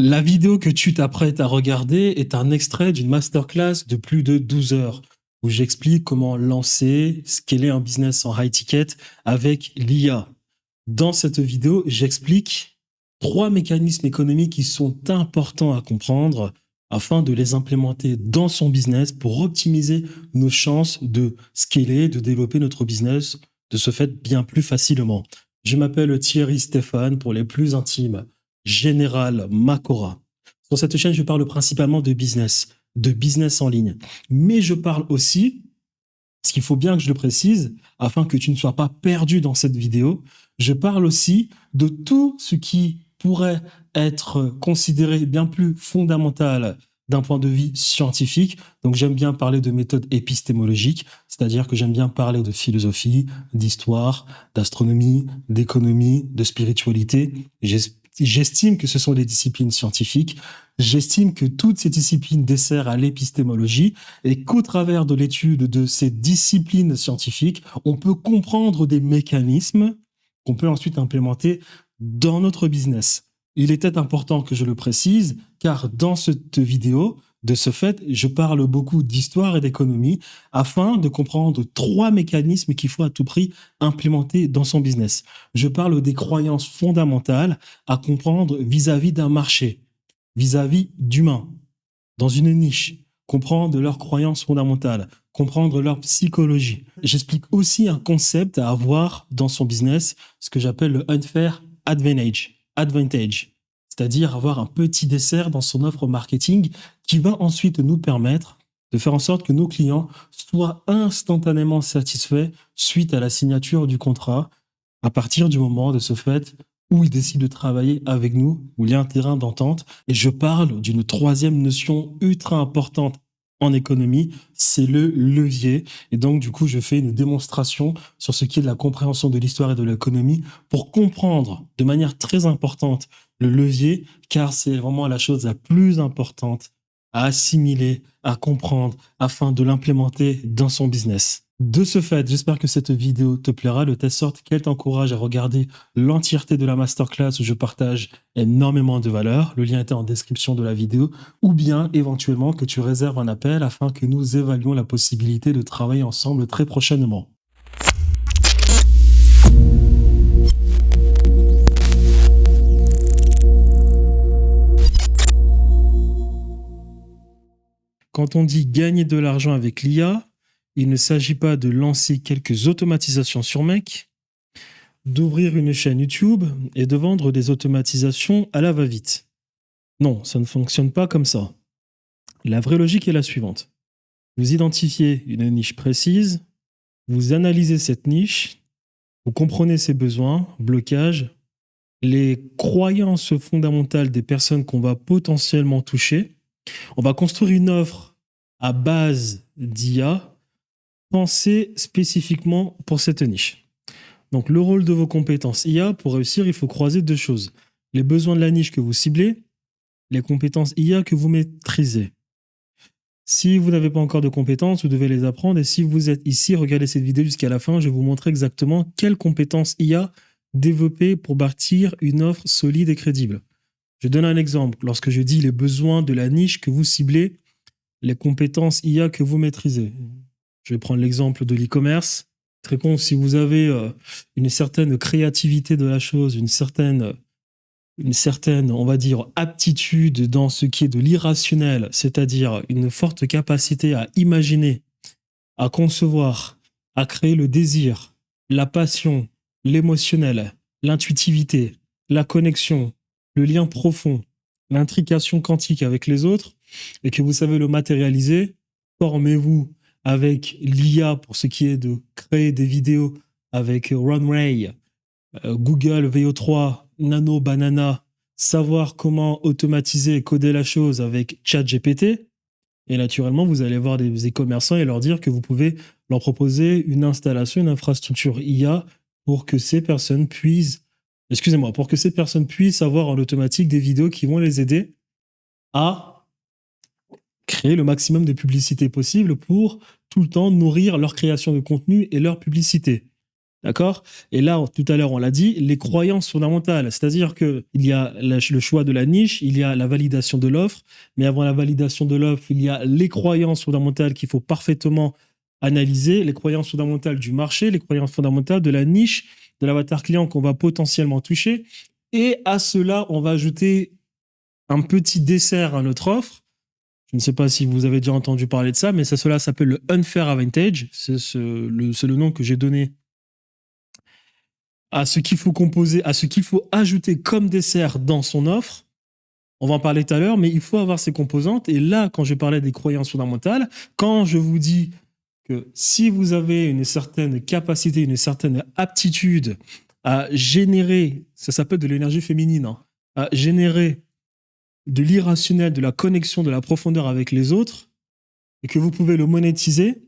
La vidéo que tu t'apprêtes à regarder est un extrait d'une masterclass de plus de 12 heures où j'explique comment lancer, scaler un business en high ticket avec l'IA. Dans cette vidéo, j'explique 3 mécanismes économiques qui sont importants à comprendre afin de les implémenter dans son business pour optimiser nos chances de scaler, de développer notre business de ce fait bien plus facilement. Je m'appelle Thierry Stéphane pour les plus intimes. Général Makora. Sur cette chaîne, je parle principalement de business en ligne. Mais je parle aussi, ce qu'il faut bien que je le précise, afin que tu ne sois pas perdu dans cette vidéo, je parle aussi de tout ce qui pourrait être considéré bien plus fondamental d'un point de vue scientifique. Donc j'aime bien parler de méthode épistémologique, c'est-à-dire que j'aime bien parler de philosophie, d'histoire, d'astronomie, d'économie, de spiritualité. J'estime que ce sont des disciplines scientifiques. J'estime que toutes ces disciplines desservent à l'épistémologie et qu'au travers de l'étude de ces disciplines scientifiques, on peut comprendre des mécanismes qu'on peut ensuite implémenter dans notre business. Il était important que je le précise, car dans cette vidéo, de ce fait, je parle beaucoup d'histoire et d'économie afin de comprendre 3 mécanismes qu'il faut à tout prix implémenter dans son business. Je parle des croyances fondamentales à comprendre vis-à-vis d'un marché, vis-à-vis d'humains, dans une niche, comprendre leurs croyances fondamentales, comprendre leur psychologie. J'explique aussi un concept à avoir dans son business, ce que j'appelle le unfair advantage, c'est-à-dire avoir un petit dessert dans son offre marketing qui va ensuite nous permettre de faire en sorte que nos clients soient instantanément satisfaits suite à la signature du contrat à partir du moment de ce fait où ils décident de travailler avec nous, où il y a un terrain d'entente. Et je parle d'une 3e notion ultra importante en économie, c'est le levier. Et donc, du coup, je fais une démonstration sur ce qui est de la compréhension de l'histoire et de l'économie pour comprendre de manière très importante le levier, car c'est vraiment la chose la plus importante à assimiler, à comprendre, afin de l'implémenter dans son business. De ce fait, j'espère que cette vidéo te plaira, de telle sorte qu'elle t'encourage à regarder l'entièreté de la masterclass où je partage énormément de valeur. Le lien est en description de la vidéo, ou bien éventuellement que tu réserves un appel afin que nous évaluions la possibilité de travailler ensemble très prochainement. Quand on dit gagner de l'argent avec l'IA, il ne s'agit pas de lancer quelques automatisations sur Mac, d'ouvrir une chaîne YouTube et de vendre des automatisations à la va-vite. Non, ça ne fonctionne pas comme ça. La vraie logique est la suivante. Vous identifiez une niche précise, vous analysez cette niche, vous comprenez ses besoins, blocages, les croyances fondamentales des personnes qu'on va potentiellement toucher. On va construire une offre à base d'IA pensée spécifiquement pour cette niche. Donc le rôle de vos compétences IA, pour réussir, il faut croiser 2 choses. Les besoins de la niche que vous ciblez, les compétences IA que vous maîtrisez. Si vous n'avez pas encore de compétences, vous devez les apprendre. Et si vous êtes ici, regardez cette vidéo jusqu'à la fin, je vais vous montrer exactement quelles compétences IA développer pour bâtir une offre solide et crédible. Je donne un exemple. Lorsque je dis les besoins de la niche que vous ciblez, les compétences IA que vous maîtrisez. Je vais prendre l'exemple de l'e-commerce. Très con, si vous avez une certaine créativité de la chose, une certaine, on va dire, aptitude dans ce qui est de l'irrationnel, c'est-à-dire une forte capacité à imaginer, à concevoir, à créer le désir, la passion, l'émotionnel, l'intuitivité, la connexion, le lien profond, l'intrication quantique avec les autres, et que vous savez le matérialiser, formez-vous avec l'IA pour ce qui est de créer des vidéos avec Runway, Google VO3, Nano Banana, savoir comment automatiser et coder la chose avec ChatGPT. Et naturellement, vous allez voir des e-commerçants et leur dire que vous pouvez leur proposer une installation, une infrastructure IA pour que ces personnes puissent, pour que ces personnes puissent avoir en automatique des vidéos qui vont les aider à créer le maximum de publicité possible pour tout le temps nourrir leur création de contenu et leur publicité. D'accord? Et là, tout à l'heure, on l'a dit, les croyances fondamentales. C'est-à-dire qu'il y a le choix de la niche, il y a la validation de l'offre, mais avant la validation de l'offre, il y a les croyances fondamentales qu'il faut parfaitement analyser, les croyances fondamentales du marché, les croyances fondamentales de la niche, de l'avatar client qu'on va potentiellement toucher. Et à cela, on va ajouter un petit dessert à notre offre. Je ne sais pas si vous avez déjà entendu parler de ça, mais cela s'appelle le Unfair Advantage. C'est le nom que j'ai donné à ce qu'il faut composer, à ce qu'il faut ajouter comme dessert dans son offre. On va en parler tout à l'heure, mais il faut avoir ces composantes. Et là, quand je parlais des croyances fondamentales, quand je vous dis que si vous avez une certaine capacité, une certaine aptitude à générer, ça s'appelle de l'énergie féminine, hein, à générer de l'irrationnel, de la connexion, de la profondeur avec les autres, et que vous pouvez le monétiser,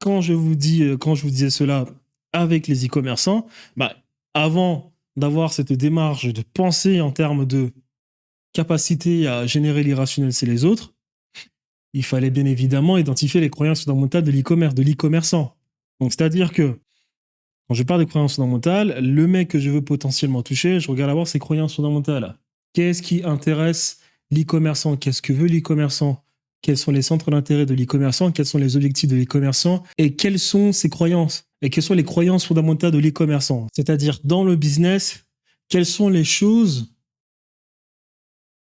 quand je vous disais cela avec les e-commerçants, bah, avant d'avoir cette démarche de penser en termes de capacité à générer l'irrationnel chez les autres, il fallait bien évidemment identifier les croyances fondamentales de l'e-commerce, de l'e-commerçant. Donc, c'est-à-dire que quand je parle des croyances fondamentales, le mec que je veux potentiellement toucher, je regarde d'abord ses croyances fondamentales. Qu'est-ce qui intéresse l'e-commerçant? Qu'est-ce que veut l'e-commerçant? Quels sont les centres d'intérêt de l'e-commerçant? Quels sont les objectifs de l'e-commerçant? Et quelles sont ses croyances? Et quelles sont les croyances fondamentales de l'e-commerçant? C'est-à-dire, dans le business, quelles sont les choses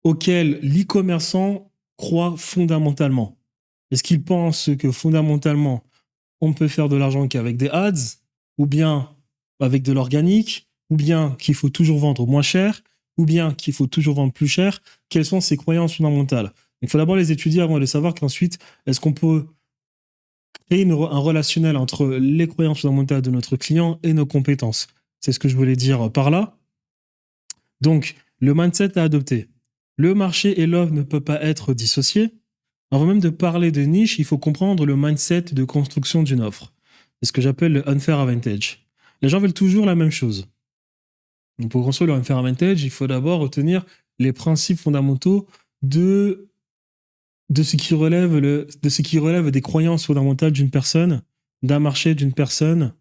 auxquelles l'e-commerçant croit fondamentalement? Est-ce qu'il pense que fondamentalement, on ne peut faire de l'argent qu'avec des ads, ou bien avec de l'organique, ou bien qu'il faut toujours vendre moins cher, ou bien qu'il faut toujours vendre plus cher? Quelles sont ces croyances fondamentales? Il faut d'abord les étudier avant de savoir qu'ensuite, est-ce qu'on peut créer un relationnel entre les croyances fondamentales de notre client et nos compétences? C'est ce que je voulais dire par là. Donc, le mindset à adopter. Le marché et l'offre ne peuvent pas être dissociés. Avant même de parler de niche, il faut comprendre le mindset de construction d'une offre. C'est ce que j'appelle le unfair advantage. Les gens veulent toujours la même chose. Donc pour construire le unfair advantage, il faut d'abord retenir les principes fondamentaux de ce qui relève des croyances fondamentales d'une personne, d'un marché, d'une personne,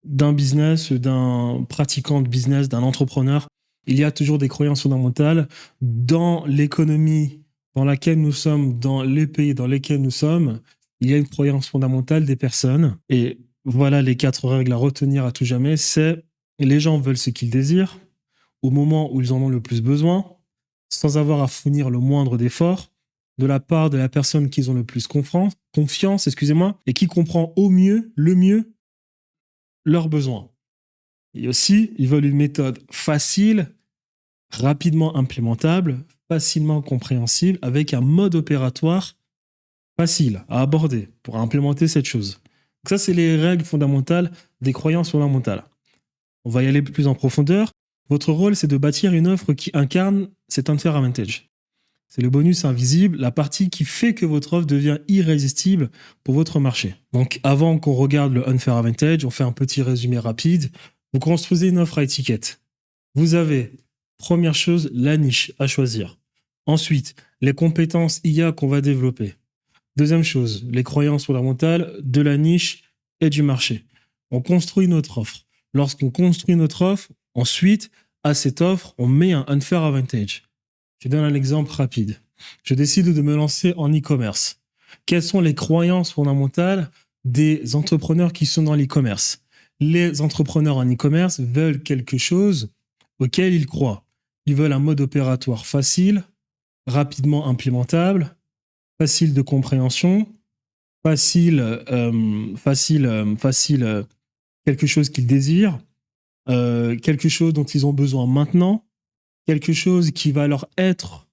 d'un business, d'un pratiquant de business, d'un entrepreneur. Il y a toujours des croyances fondamentales dans l'économie dans laquelle nous sommes, dans les pays dans lesquels nous sommes. Il y a une croyance fondamentale des personnes. Et voilà les 4 règles à retenir à tout jamais. C'est les gens veulent ce qu'ils désirent au moment où ils en ont le plus besoin, sans avoir à fournir le moindre d'effort, de la part de la personne qu'ils ont le plus confiance, et qui comprend le mieux, leurs besoins. Et aussi, ils veulent une méthode facile, rapidement implémentable, facilement compréhensible, avec un mode opératoire facile à aborder pour implémenter cette chose. Donc ça, c'est les règles fondamentales des croyances fondamentales. On va y aller plus en profondeur. Votre rôle, c'est de bâtir une offre qui incarne cet unfair advantage. C'est le bonus invisible, la partie qui fait que votre offre devient irrésistible pour votre marché. Donc, avant qu'on regarde le unfair advantage, on fait un petit résumé rapide. Vous construisez une offre à étiquette. Vous avez, première chose, la niche à choisir. Ensuite, les compétences IA qu'on va développer. Deuxième chose, les croyances fondamentales de la niche et du marché. On construit notre offre. Lorsqu'on construit notre offre, ensuite, à cette offre, on met un unfair advantage. Je donne un exemple rapide. Je décide de me lancer en e-commerce. Quelles sont les croyances fondamentales des entrepreneurs qui sont dans l'e-commerce? Les entrepreneurs en e-commerce veulent quelque chose auquel ils croient. Ils veulent un mode opératoire facile, rapidement implémentable, facile de compréhension, quelque chose qu'ils désirent, quelque chose dont ils ont besoin maintenant, quelque chose qui va leur être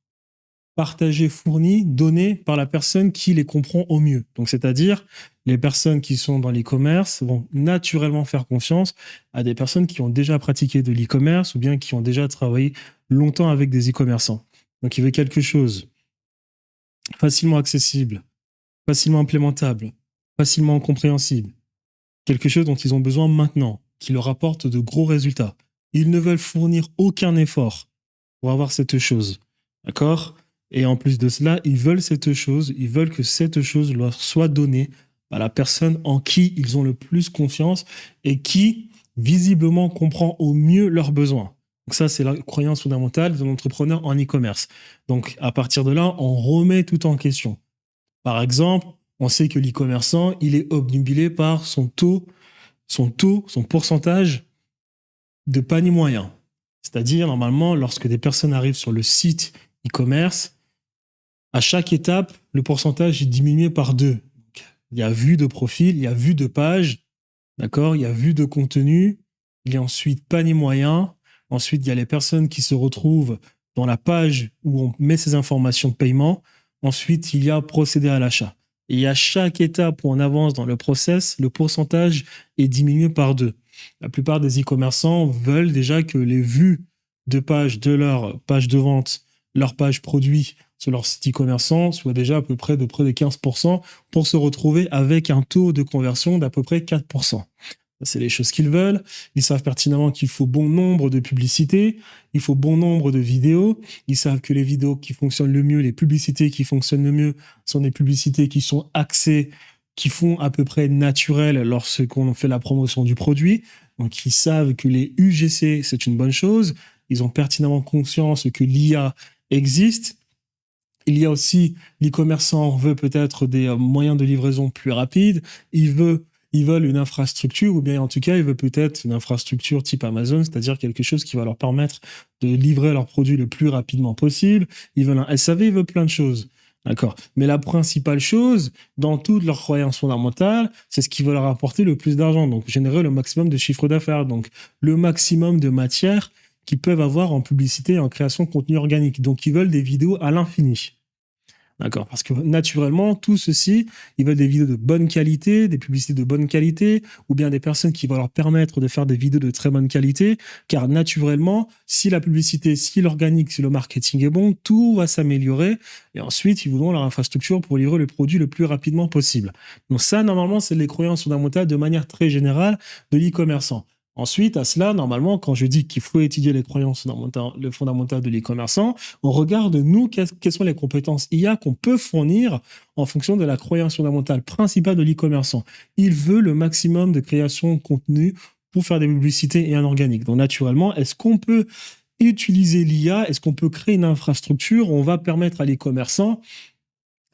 partagé, fourni, donné par la personne qui les comprend au mieux. Donc, c'est-à-dire, les personnes qui sont dans l'e-commerce vont naturellement faire confiance à des personnes qui ont déjà pratiqué de l'e-commerce ou bien qui ont déjà travaillé longtemps avec des e-commerçants. Donc, il veut quelque chose facilement accessible, facilement implémentable, facilement compréhensible, quelque chose dont ils ont besoin maintenant, qui leur apporte de gros résultats. Ils ne veulent fournir aucun effort pour avoir cette chose. D'accord? Et en plus de cela, ils veulent cette chose, ils veulent que cette chose leur soit donnée La personne en qui ils ont le plus confiance et qui, visiblement, comprend au mieux leurs besoins. Donc ça, c'est la croyance fondamentale de l'entrepreneur en e-commerce. Donc, à partir de là, on remet tout en question. Par exemple, on sait que l'e-commerçant, il est obnubilé par son pourcentage de panier moyen. C'est-à-dire, normalement, lorsque des personnes arrivent sur le site e-commerce, à chaque étape, le pourcentage est diminué par 2. Il y a vue de profil, il y a vue de page, d'accord? Il y a vue de contenu, il y a ensuite panier moyen. Ensuite, il y a les personnes qui se retrouvent dans la page où on met ces informations de paiement. Ensuite, il y a procéder à l'achat. Et à chaque étape où on avance dans le process, le pourcentage est diminué par 2. La plupart des e-commerçants veulent déjà que les vues de page de leur page de vente, leur page produit sur leur site e-commerçant soient déjà à peu près de près de 15% pour se retrouver avec un taux de conversion d'à peu près 4%. C'est les choses qu'ils veulent. Ils savent pertinemment qu'il faut bon nombre de publicités, il faut bon nombre de vidéos. Ils savent que les vidéos qui fonctionnent le mieux, les publicités qui fonctionnent le mieux sont des publicités qui sont axées, qui font à peu près naturel lorsqu'on fait la promotion du produit. Donc, ils savent que les UGC, c'est une bonne chose. Ils ont pertinemment conscience que l'IA existe. Il y a aussi, l'e-commerçant veut peut-être des moyens de livraison plus rapides. Ils veulent une infrastructure, ou bien en tout cas, ils veulent peut-être une infrastructure type Amazon, c'est-à-dire quelque chose qui va leur permettre de livrer leurs produits le plus rapidement possible. Ils veulent un SAV, ils veulent plein de choses. D'accord. Mais la principale chose, dans toutes leurs croyances fondamentales, c'est ce qui va leur apporter le plus d'argent. Donc, générer le maximum de chiffre d'affaires. Donc, le maximum de matière qu'ils peuvent avoir en publicité et en création de contenu organique. Donc, ils veulent des vidéos à l'infini. D'accord. Parce que naturellement, tout ceci, ils veulent des vidéos de bonne qualité, des publicités de bonne qualité, ou bien des personnes qui vont leur permettre de faire des vidéos de très bonne qualité, car naturellement, si la publicité, si l'organique, si le marketing est bon, tout va s'améliorer, et ensuite, ils voudront leur infrastructure pour livrer le produit le plus rapidement possible. Donc ça, normalement, c'est les croyances fondamentales de manière très générale de l'e-commerçant. Ensuite, à cela, normalement, quand je dis qu'il faut étudier les croyances fondamentales de l'e-commerçant, on regarde, nous, quelles sont les compétences IA qu'on peut fournir en fonction de la croyance fondamentale principale de l'e-commerçant. Il veut le maximum de création de contenu pour faire des publicités et un organique. Donc, naturellement, est-ce qu'on peut utiliser l'IA? Est-ce qu'on peut créer une infrastructure où on va permettre à l'e-commerçant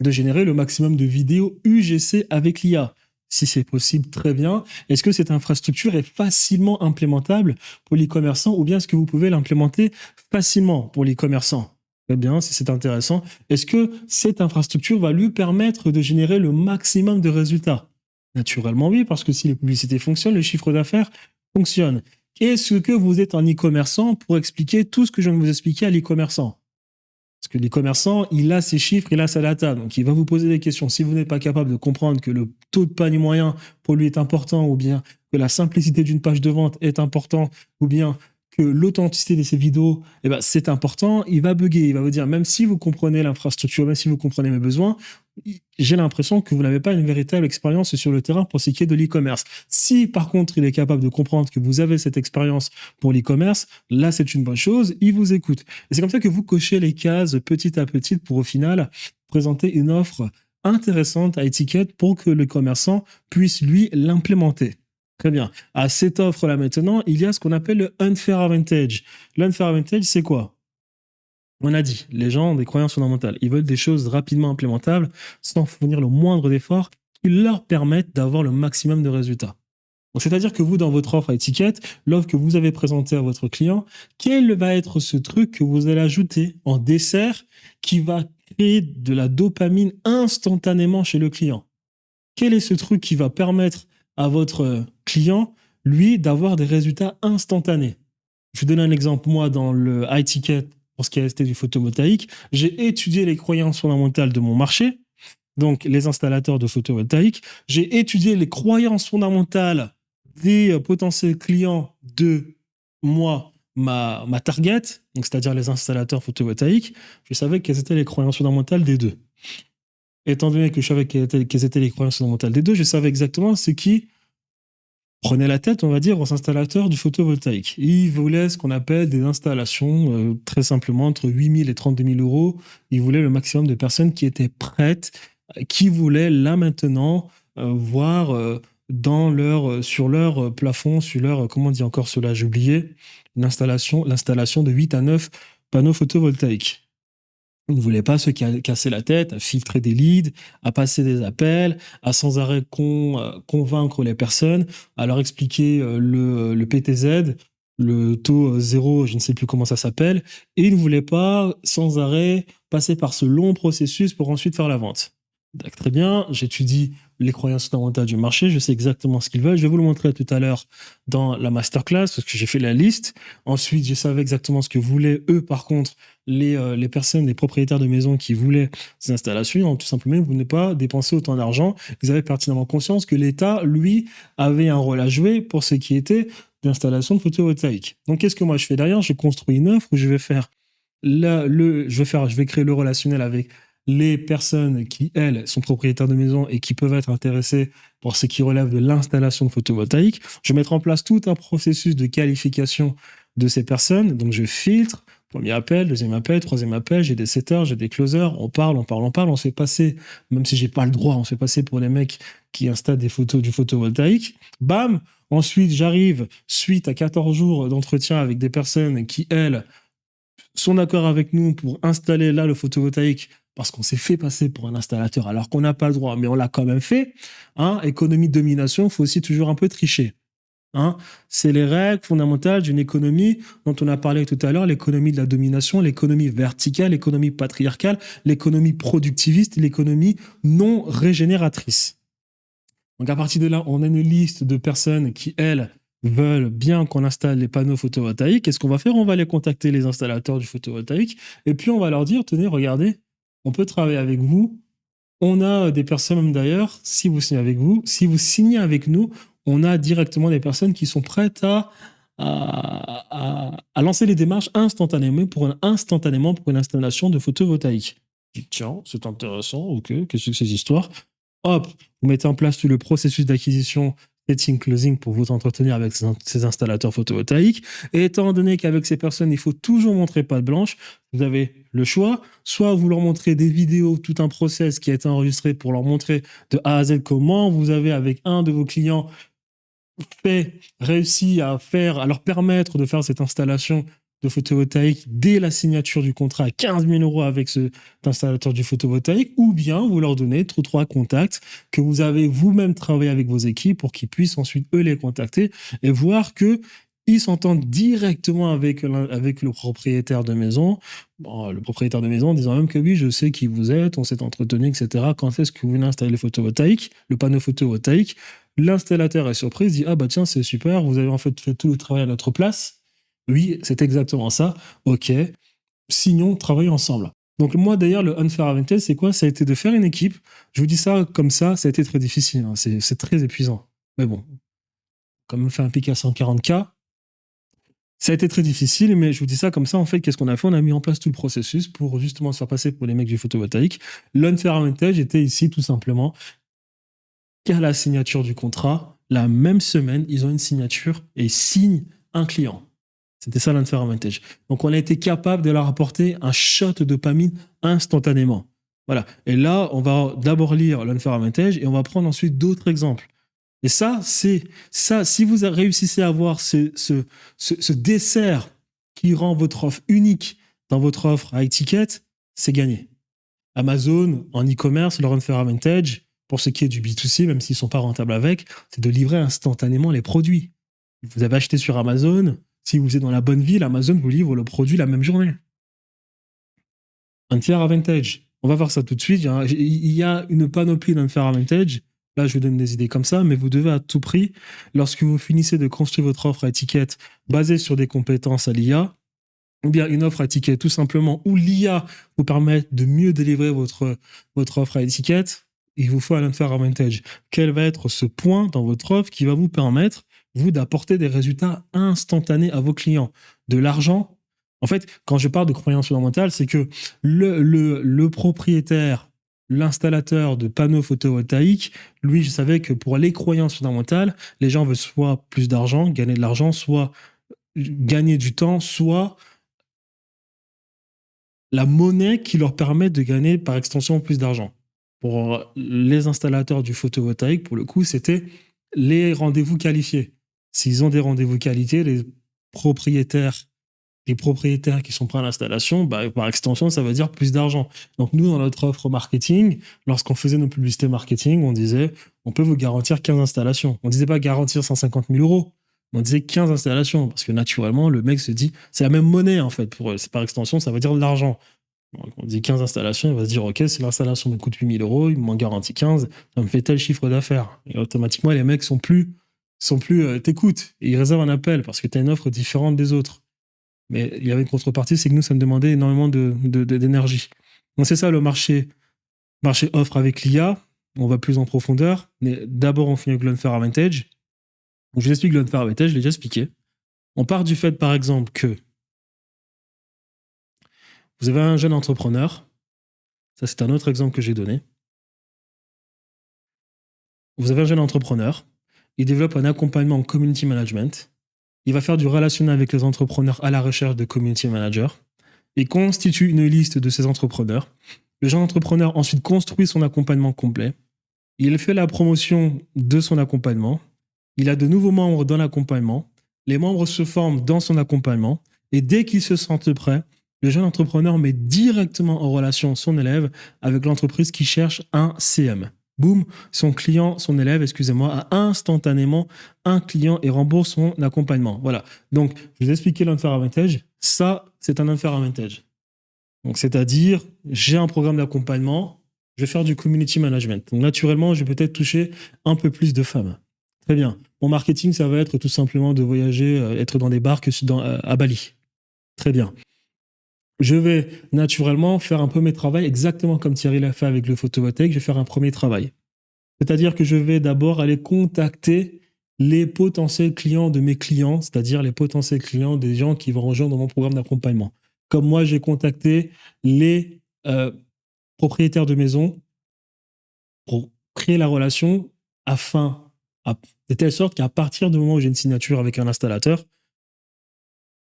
de générer le maximum de vidéos UGC avec l'IA? Si c'est possible, très bien. Est-ce que cette infrastructure est facilement implémentable pour l'e-commerçant, ou bien est-ce que vous pouvez l'implémenter facilement pour l'e-commerçant? Très bien, si c'est intéressant. Est-ce que cette infrastructure va lui permettre de générer le maximum de résultats? Naturellement, oui, parce que si les publicités fonctionnent, le chiffre d'affaires fonctionne. Est-ce que vous êtes un e-commerçant pour expliquer tout ce que je viens de vous expliquer à l'e-commerçant? Parce que l'e-commerçant, il a ses chiffres, il a sa data. Donc, il va vous poser des questions. Si vous n'êtes pas capable de comprendre que le taux de panier moyen pour lui est important, ou bien que la simplicité d'une page de vente est importante, ou bien que l'authenticité de ces vidéos, c'est important, il va bugger. Il va vous dire, même si vous comprenez l'infrastructure, même si vous comprenez mes besoins, j'ai l'impression que vous n'avez pas une véritable expérience sur le terrain pour ce qui est de l'e-commerce. Si, par contre, il est capable de comprendre que vous avez cette expérience pour l'e-commerce, là, c'est une bonne chose, il vous écoute. Et c'est comme ça que vous cochez les cases petit à petit pour, au final, présenter une offre intéressante à étiquette pour que le commerçant puisse, lui, l'implémenter. Très bien. À cette offre-là, maintenant, il y a ce qu'on appelle le unfair advantage. L'unfair advantage, c'est quoi? On a dit, les gens ont des croyances fondamentales. Ils veulent des choses rapidement implémentables sans fournir le moindre d'effort qui leur permettent d'avoir le maximum de résultats. Donc, c'est-à-dire que vous, dans votre offre à étiquette, l'offre que vous avez présentée à votre client, quel va être ce truc que vous allez ajouter en dessert qui va créer de la dopamine instantanément chez le client? Quel est ce truc qui va permettre à votre client, lui, d'avoir des résultats instantanés? Je vous donne un exemple. Moi, dans le high ticket, pour ce qui est du photovoltaïque, j'ai étudié les croyances fondamentales de mon marché, donc les installateurs de photovoltaïque. J'ai étudié les croyances fondamentales des potentiels clients de moi, ma target, donc c'est-à-dire les installateurs photovoltaïques. Je savais quelles étaient les croyances fondamentales des deux. Étant donné que je savais quelles étaient les croyances fondamentales des deux, je savais exactement ce qui prenait la tête, on va dire, aux installateurs du photovoltaïque. Ils voulaient ce qu'on appelle des installations, très simplement, entre 8 000 et 32 000 euros. Ils voulaient le maximum de personnes qui étaient prêtes, qui voulaient là maintenant voir sur leur plafond, sur leur, comment on dit encore cela, j'ai oublié, l'installation de 8 à 9 panneaux photovoltaïques. Ils ne voulaient pas se casser la tête à filtrer des leads, à passer des appels, à sans arrêt convaincre les personnes, à leur expliquer le PTZ, le taux zéro, je ne sais plus comment ça s'appelle, et ils ne voulaient pas sans arrêt passer par ce long processus pour ensuite faire la vente. Donc, très bien, j'étudie les croyances fondamentales du marché, je sais exactement ce qu'ils veulent. Je vais vous le montrer tout à l'heure dans la masterclass, parce que j'ai fait la liste. Ensuite, je savais exactement ce que voulaient eux, par contre, les personnes, les propriétaires de maisons qui voulaient ces installations. Tout simplement, vous n'avez pas dépensé autant d'argent. Vous avez pertinemment conscience que l'État, lui, avait un rôle à jouer pour ce qui était d'installation de photovoltaïque. Donc, qu'est-ce que moi je fais derrière? J'ai construit une offre où je vais je vais créer le relationnel avec les personnes qui, elles, sont propriétaires de maisons et qui peuvent être intéressées pour ce qui relève de l'installation de photovoltaïque. Je vais mettre en place tout un processus de qualification de ces personnes. Donc, je filtre. Premier appel, deuxième appel, troisième appel, j'ai des setters, j'ai des closers, on parle, on se fait passer, même si j'ai pas le droit, on se fait passer pour les mecs qui installent du photovoltaïque. Bam! Ensuite, j'arrive, suite à 14 jours d'entretien avec des personnes qui, elles, sont d'accord avec nous pour installer là le photovoltaïque parce qu'on s'est fait passer pour un installateur alors qu'on n'a pas le droit, mais on l'a quand même fait. Hein, économie de domination, il faut aussi toujours un peu tricher. Hein, c'est les règles fondamentales d'une économie dont on a parlé tout à l'heure, l'économie de la domination, l'économie verticale, l'économie patriarcale, l'économie productiviste, l'économie non régénératrice. Donc à partir de là, on a une liste de personnes qui, elles, veulent bien qu'on installe les panneaux photovoltaïques. Qu'est-ce qu'on va faire? On va aller contacter les installateurs du photovoltaïque et puis on va leur dire, tenez, regardez, on peut travailler avec vous. On a des personnes, même d'ailleurs, si vous signez avec nous, on a directement des personnes qui sont prêtes à lancer les démarches instantanément pour une installation de photovoltaïque. Je dis, tiens, c'est intéressant, ok, qu'est-ce que c'est ces histoires? Hop, vous mettez en place tout le processus d'acquisition, setting, closing pour vous entretenir avec ces installateurs photovoltaïques. Et étant donné qu'avec ces personnes, il faut toujours montrer patte blanche, vous avez le choix. Soit vous leur montrez des vidéos, tout un process qui a été enregistré pour leur montrer de A à Z comment vous avez, avec un de vos clients, réussi à leur permettre de faire cette installation de photovoltaïque dès la signature du contrat à 15 000 € avec cet installateur du photovoltaïque, ou bien vous leur donnez trois contacts que vous avez vous-même travaillé avec vos équipes pour qu'ils puissent ensuite, eux, les contacter et voir que ils s'entendent directement avec le propriétaire de maison, le propriétaire de maison disant même que oui, je sais qui vous êtes, on s'est entretenu, etc. Quand est-ce que vous venez installer le panneau photovoltaïque? L'installateur est surpris, il dit ah bah tiens, c'est super, vous avez en fait fait tout le travail à notre place. Oui, c'est exactement ça. Ok, signons, travaillons ensemble. Donc moi d'ailleurs, le unfair advantage, c'est quoi? Ça a été de faire une équipe. Je vous dis ça comme ça a été très difficile, hein. C'est très épuisant. Mais bon, quand même fait un pic à 140K. Ça a été très difficile, mais je vous dis ça comme ça, en fait, qu'est-ce qu'on a fait? On a mis en place tout le processus pour justement se faire passer pour les mecs du photovoltaïque. L'unfair advantage était ici tout simplement qu'à la signature du contrat, la même semaine, ils ont une signature et signent un client. C'était ça l'unfair advantage. Donc on a été capable de leur apporter un shot de dopamine instantanément. Voilà. Et là, on va d'abord lire l'unfair advantage et on va prendre ensuite d'autres exemples. Et ça, si vous réussissez à avoir ce dessert qui rend votre offre unique dans votre offre à étiquette, c'est gagné. Amazon, en e-commerce, leur unfair advantage, pour ce qui est du B2C, même s'ils ne sont pas rentables avec, c'est de livrer instantanément les produits. Vous avez acheté sur Amazon, si vous êtes dans la bonne ville, Amazon vous livre le produit la même journée. Unfair advantage. On va voir ça tout de suite. Il y a une panoplie d'unfair advantage. Là, je vous donne des idées comme ça, mais vous devez à tout prix, lorsque vous finissez de construire votre offre à étiquette basée sur des compétences à l'IA, ou bien une offre à étiquette tout simplement où l'IA vous permet de mieux délivrer votre offre à étiquette, il vous faut un unfair advantage. Quel va être ce point dans votre offre qui va vous permettre, vous, d'apporter des résultats instantanés à vos clients? De l'argent. En fait, quand je parle de croyance fondamentale, c'est que le propriétaire, l'installateur de panneaux photovoltaïques, lui, je savais que pour les croyances fondamentales, les gens veulent soit plus d'argent, gagner de l'argent, soit gagner du temps, soit la monnaie qui leur permet de gagner par extension plus d'argent. Pour les installateurs du photovoltaïque, pour le coup, c'était les rendez-vous qualifiés. S'ils ont des rendez-vous qualifiés, propriétaires les propriétaires qui sont prêts à l'installation, bah, par extension, ça veut dire plus d'argent. Donc nous, dans notre offre marketing, lorsqu'on faisait nos publicités marketing, on disait, on peut vous garantir 15 installations. On disait pas garantir 150 000 euros, on disait 15 installations, parce que naturellement, le mec se dit, c'est la même monnaie en fait, pour eux. C'est par extension, ça veut dire de l'argent. Donc, on dit 15 installations, il va se dire, ok, si l'installation me coûte 8 000 euros, il m'en garantit 15, ça me fait tel chiffre d'affaires. Et automatiquement, les mecs t'écoutent, et ils réservent un appel, parce que tu as une offre différente des autres. Mais il y avait une contrepartie, c'est que nous, ça nous demandait énormément d'énergie. Donc c'est ça le marché offre avec l'IA. On va plus en profondeur. Mais d'abord, on finit avec l'Unfair Advantage. Donc je vous explique l'Unfair Advantage, je l'ai déjà expliqué. On part du fait, par exemple, que vous avez un jeune entrepreneur. Ça, c'est un autre exemple que j'ai donné. Vous avez un jeune entrepreneur. Il développe un accompagnement en community management. Il va faire du relationnel avec les entrepreneurs à la recherche de community managers. Il constitue une liste de ces entrepreneurs. Le jeune entrepreneur ensuite construit son accompagnement complet. Il fait la promotion de son accompagnement. Il a de nouveaux membres dans l'accompagnement. Les membres se forment dans son accompagnement. Et dès qu'ils se sentent prêts, le jeune entrepreneur met directement en relation son élève avec l'entreprise qui cherche un CM. Boum, son élève, a instantanément un client et rembourse son accompagnement. Voilà. Donc, je vous ai expliqué l'Unfair Advantage. Ça, c'est un Unfair Advantage. Donc, c'est-à-dire, j'ai un programme d'accompagnement, je vais faire du community management. Donc, naturellement, je vais peut-être toucher un peu plus de femmes. Très bien. Mon marketing, ça va être tout simplement de voyager, être dans des barques à Bali. Très bien. Je vais naturellement faire un premier travail exactement comme Thierry l'a fait avec le photovoltaïque. Je vais faire un premier travail. C'est-à-dire que je vais d'abord aller contacter les potentiels clients de mes clients, c'est-à-dire les potentiels clients des gens qui vont rejoindre mon programme d'accompagnement. Comme moi, j'ai contacté les propriétaires de maisons pour créer la relation de telle sorte qu'à partir du moment où j'ai une signature avec un installateur,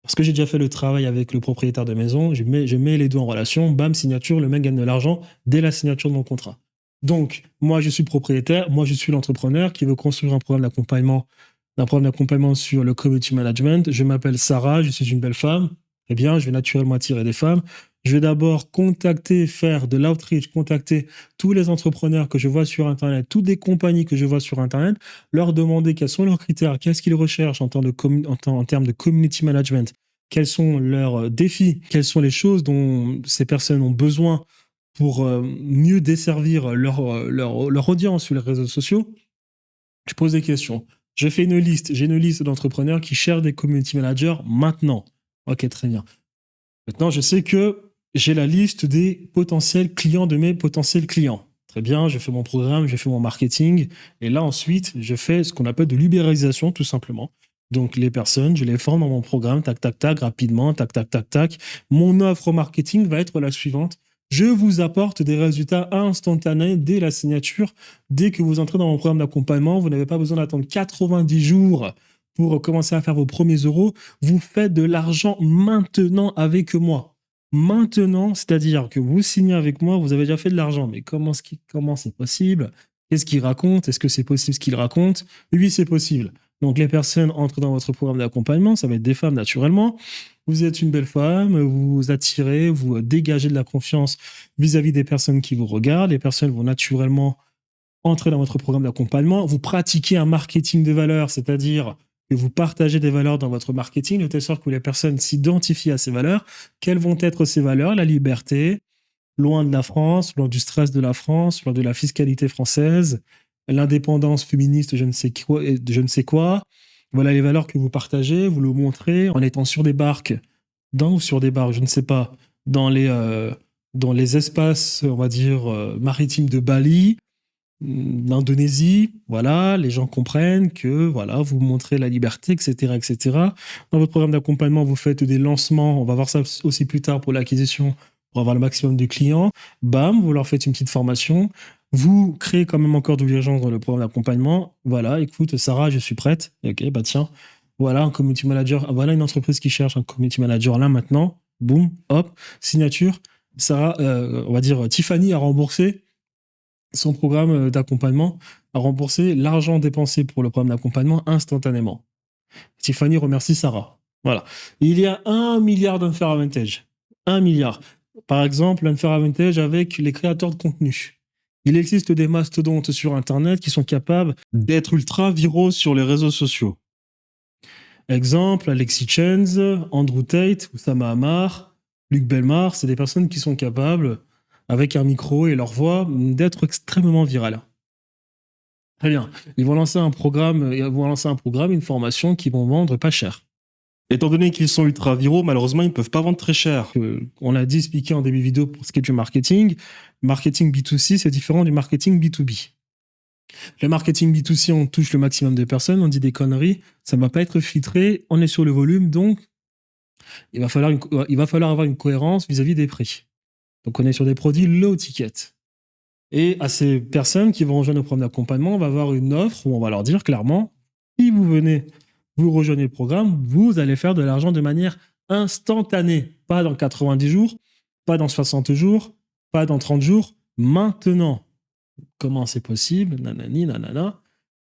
parce que j'ai déjà fait le travail avec le propriétaire de maison, je mets les deux en relation, bam, signature, le mec gagne de l'argent dès la signature de mon contrat. Donc, moi, je suis propriétaire, moi, je suis l'entrepreneur qui veut construire un programme d'accompagnement sur le community management. Je m'appelle Sarah, je suis une belle femme. Eh bien, je vais naturellement attirer des femmes. Je vais d'abord faire de l'outreach, contacter tous les entrepreneurs que je vois sur Internet, toutes les compagnies que je vois sur Internet, leur demander quels sont leurs critères, qu'est-ce qu'ils recherchent en termes de community management, quels sont leurs défis, quelles sont les choses dont ces personnes ont besoin pour mieux desservir leur audience sur les réseaux sociaux. Je pose des questions. J'ai une liste d'entrepreneurs qui cherchent des community managers maintenant. Ok, très bien. Maintenant, je sais que j'ai la liste des potentiels clients de mes potentiels clients. Très bien, je fais mon programme, je fais mon marketing. Et là, ensuite, je fais ce qu'on appelle de l'ubérisation, tout simplement. Donc, les personnes, je les forme dans mon programme, tac, tac, tac, rapidement, tac, tac, tac, tac. Mon offre marketing va être la suivante. Je vous apporte des résultats instantanés dès la signature. Dès que vous entrez dans mon programme d'accompagnement, vous n'avez pas besoin d'attendre 90 jours pour commencer à faire vos premiers euros. Vous faites de l'argent maintenant avec moi. Maintenant, c'est-à-dire que vous signez avec moi, vous avez déjà fait de l'argent. Mais comment c'est possible? Qu'est-ce qu'il raconte? Est-ce que c'est possible ce qu'il raconte? Oui, c'est possible. Donc, les personnes entrent dans votre programme d'accompagnement. Ça va être des femmes, naturellement. Vous êtes une belle femme, vous attirez, vous dégagez de la confiance vis-à-vis des personnes qui vous regardent. Les personnes vont naturellement entrer dans votre programme d'accompagnement. Vous pratiquez un marketing de valeur, c'est-à-dire que vous partagez des valeurs dans votre marketing, de telle sorte que les personnes s'identifient à ces valeurs. Quelles vont être ces valeurs? La liberté, loin de la France, loin du stress de la France, loin de la fiscalité française, l'indépendance féministe, je ne sais quoi. Voilà les valeurs que vous partagez, vous le montrez en étant sur des barques, je ne sais pas, dans les espaces, on va dire, maritimes de Bali, d'Indonésie, voilà, les gens comprennent que, voilà, vous montrez la liberté, etc., etc. Dans votre programme d'accompagnement, vous faites des lancements, on va voir ça aussi plus tard pour l'acquisition, pour avoir le maximum de clients. Bam, vous leur faites une petite formation. Vous créez quand même encore de l'urgence dans le programme d'accompagnement. Voilà, écoute, Sarah, je suis prête. Ok, bah tiens, voilà un community manager. Voilà une entreprise qui cherche un community manager là maintenant. Boum, hop, signature. Sarah, on va dire Tiffany a remboursé son programme d'accompagnement a remboursé l'argent dépensé pour le programme d'accompagnement instantanément. Tiffany remercie Sarah. Voilà. Il y a 1 milliard d'unfair advantage. 1 milliard. Par exemple, l'unfair advantage avec les créateurs de contenu. Il existe des mastodontes sur Internet qui sont capables d'être ultra viraux sur les réseaux sociaux. Exemple, Alexis Chenz, Andrew Tate, Oussama Hamar, Luc Belmar, c'est des personnes qui sont capables, avec un micro et leur voix, d'être extrêmement virales. Très bien. Ils vont lancer un programme, une formation qu'ils vont vendre pas cher. Étant donné qu'ils sont ultra viraux, malheureusement, ils ne peuvent pas vendre très cher. On l'a dit, expliqué en début de vidéo pour ce qui est du marketing. Marketing B2C, c'est différent du marketing B2B. Le marketing B2C, on touche le maximum de personnes, on dit des conneries, ça ne va pas être filtré, on est sur le volume, donc il va falloir avoir une cohérence vis-à-vis des prix. Donc on est sur des produits low ticket. Et à ces personnes qui vont rejoindre le programme d'accompagnement, on va avoir une offre où on va leur dire clairement, si vous venez, vous rejoignez le programme, vous allez faire de l'argent de manière instantanée. Pas dans 90 jours, pas dans 60 jours, pas dans 30 jours, maintenant. Comment c'est possible? Nanani, nanana.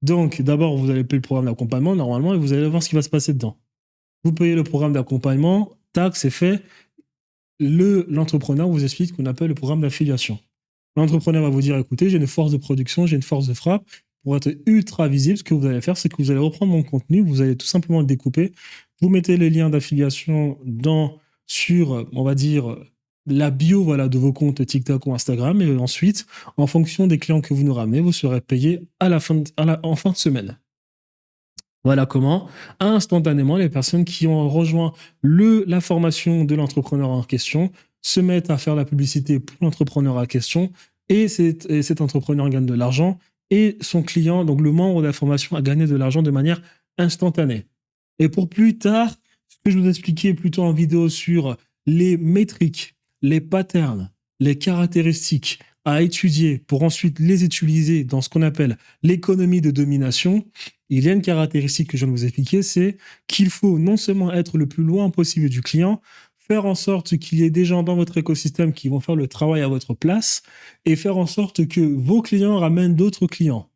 Donc, d'abord, vous allez payer le programme d'accompagnement, normalement, et vous allez voir ce qui va se passer dedans. Vous payez le programme d'accompagnement, tac, c'est fait. L'entrepreneur vous explique ce qu'on appelle le programme d'affiliation. L'entrepreneur va vous dire, écoutez, j'ai une force de production, j'ai une force de frappe. Pour être ultra visible, ce que vous allez faire, c'est que vous allez reprendre mon contenu, vous allez tout simplement le découper. Vous mettez les liens d'affiliation sur, on va dire, la bio de vos comptes TikTok ou Instagram. Et ensuite, en fonction des clients que vous nous ramenez, vous serez payé en fin de semaine. Voilà comment, instantanément, les personnes qui ont rejoint la formation de l'entrepreneur en question se mettent à faire la publicité pour l'entrepreneur en question et cet entrepreneur gagne de l'argent et son client, donc le membre de la formation, a gagné de l'argent de manière instantanée. Et pour plus tard, ce que je vous expliquais plutôt en vidéo sur les métriques, les patterns, les caractéristiques à étudier pour ensuite les utiliser dans ce qu'on appelle l'économie de domination, il y a une caractéristique que je viens de vous expliquer, c'est qu'il faut non seulement être le plus loin possible du client, faire en sorte qu'il y ait des gens dans votre écosystème qui vont faire le travail à votre place et faire en sorte que vos clients ramènent d'autres clients.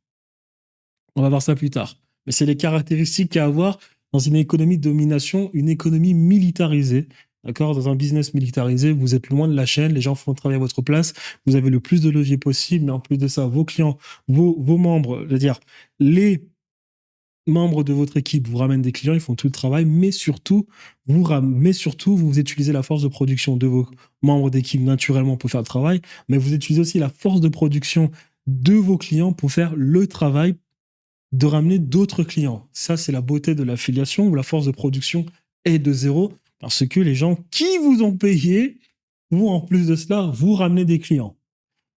On va voir ça plus tard. Mais c'est les caractéristiques à avoir dans une économie de domination, une économie militarisée. D'accord? Dans un business militarisé, vous êtes loin de la chaîne, les gens font le travail à votre place, vous avez le plus de leviers possible, mais en plus de ça, vos clients, vos membres, c'est-à-dire les membres de votre équipe vous ramènent des clients, ils font tout le travail, mais surtout, vous utilisez la force de production de vos membres d'équipe naturellement pour faire le travail, mais vous utilisez aussi la force de production de vos clients pour faire le travail de ramener d'autres clients. Ça, c'est la beauté de l'affiliation où la force de production est de zéro parce que les gens qui vous ont payé vont, en plus de cela, vous ramener des clients.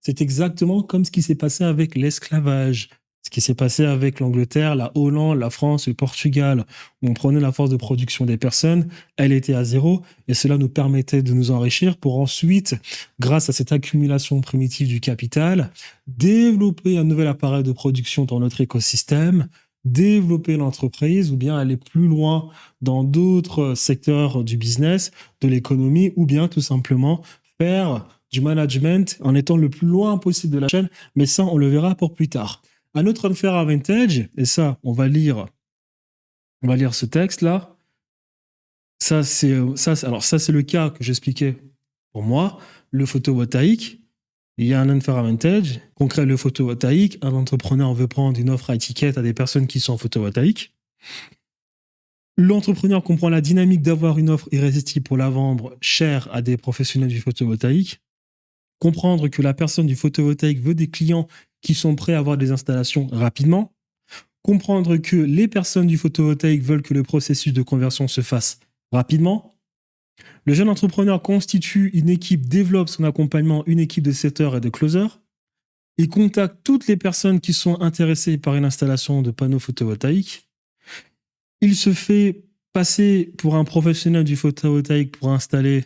C'est exactement comme ce qui s'est passé avec l'esclavage, ce qui s'est passé avec l'Angleterre, la Hollande, la France, le Portugal, où on prenait la force de production des personnes, elle était à zéro, et cela nous permettait de nous enrichir pour ensuite, grâce à cette accumulation primitive du capital, développer un nouvel appareil de production dans notre écosystème, développer l'entreprise ou bien aller plus loin dans d'autres secteurs du business, de l'économie, ou bien tout simplement faire du management en étant le plus loin possible de la chaîne, mais ça, on le verra pour plus tard. Un autre unfair advantage, et ça, on va lire ce texte-là. Ça, c'est le cas que j'expliquais pour moi. Le photovoltaïque, il y a un unfair advantage. Concret, le photovoltaïque, un entrepreneur veut prendre une offre à étiquette à des personnes qui sont en photovoltaïque. L'entrepreneur comprend la dynamique d'avoir une offre irrésistible pour la vendre chère à des professionnels du photovoltaïque. Comprendre que la personne du photovoltaïque veut des clients qui sont prêts à avoir des installations rapidement. Comprendre que les personnes du photovoltaïque veulent que le processus de conversion se fasse rapidement. Le jeune entrepreneur constitue une équipe, développe son accompagnement, une équipe de setters et de closers. Il contacte toutes les personnes qui sont intéressées par une installation de panneaux photovoltaïques. Il se fait passer pour un professionnel du photovoltaïque pour installer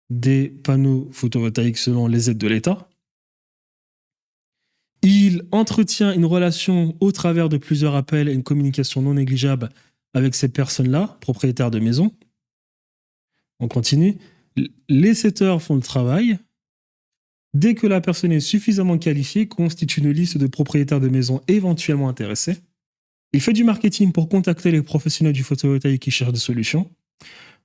des panneaux photovoltaïques selon les aides de l'État. Il entretient une relation au travers de plusieurs appels et une communication non négligeable avec ces personnes-là, propriétaires de maisons. On continue. Les setters font le travail. Dès que la personne est suffisamment qualifiée, constitue une liste de propriétaires de maisons éventuellement intéressés. Il fait du marketing pour contacter les professionnels du photovoltaïque qui cherchent des solutions.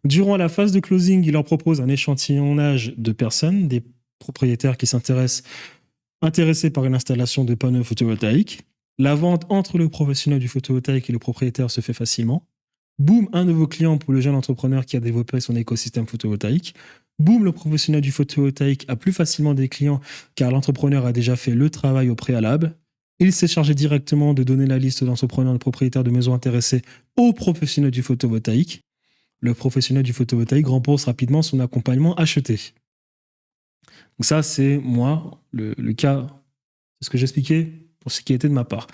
Durant la phase de closing, il leur propose un échantillonnage de personnes, des propriétaires qui intéressés par une installation de panneaux photovoltaïques. La vente entre le professionnel du photovoltaïque et le propriétaire se fait facilement. Boum, un nouveau client pour le jeune entrepreneur qui a développé son écosystème photovoltaïque. Boum, le professionnel du photovoltaïque a plus facilement des clients car l'entrepreneur a déjà fait le travail au préalable. Il s'est chargé directement de donner la liste d'entrepreneurs et de propriétaires de maisons intéressés au professionnel du photovoltaïque. Le professionnel du photovoltaïque rembourse rapidement son accompagnement acheté. Donc ça, c'est moi, le cas, c'est ce que j'expliquais pour ce qui était de ma part.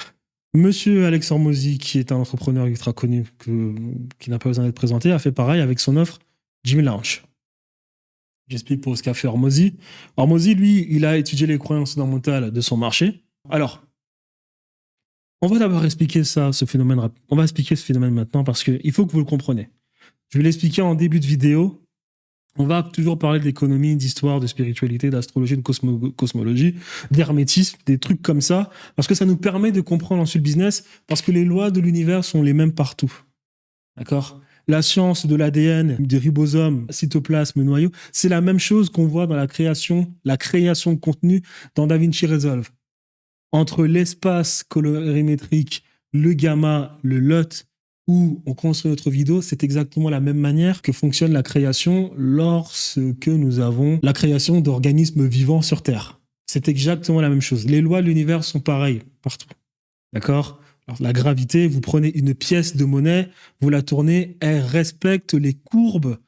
Monsieur Alex Hormozy, qui est un entrepreneur ultra connu, qui n'a pas besoin d'être présenté, a fait pareil avec son offre Jimmy Lounge. J'explique pour ce qu'a fait Hormozy. Hormozy, lui, il a étudié les croyances fondamentales de son marché. Alors, on va d'abord expliquer ce phénomène. On va expliquer ce phénomène maintenant parce qu'il faut que vous le compreniez. Je vais l'expliquer en début de vidéo. On va toujours parler d'économie, d'histoire, de spiritualité, d'astrologie, de cosmologie, d'hermétisme, des trucs comme ça, parce que ça nous permet de comprendre ensuite le business, parce que les lois de l'univers sont les mêmes partout. D'accord ? La science de l'ADN, des ribosomes, cytoplasme, noyau, c'est la même chose qu'on voit dans la création de contenu dans DaVinci Resolve. Entre l'espace colorimétrique, le gamma, le LUT, où on construit notre vidéo, c'est exactement la même manière que fonctionne la création lorsque nous avons la création d'organismes vivants sur Terre. C'est exactement la même chose. Les lois de l'univers sont pareilles partout. D'accord ? Alors, la gravité, vous prenez une pièce de monnaie, vous la tournez, elle respecte les courbes.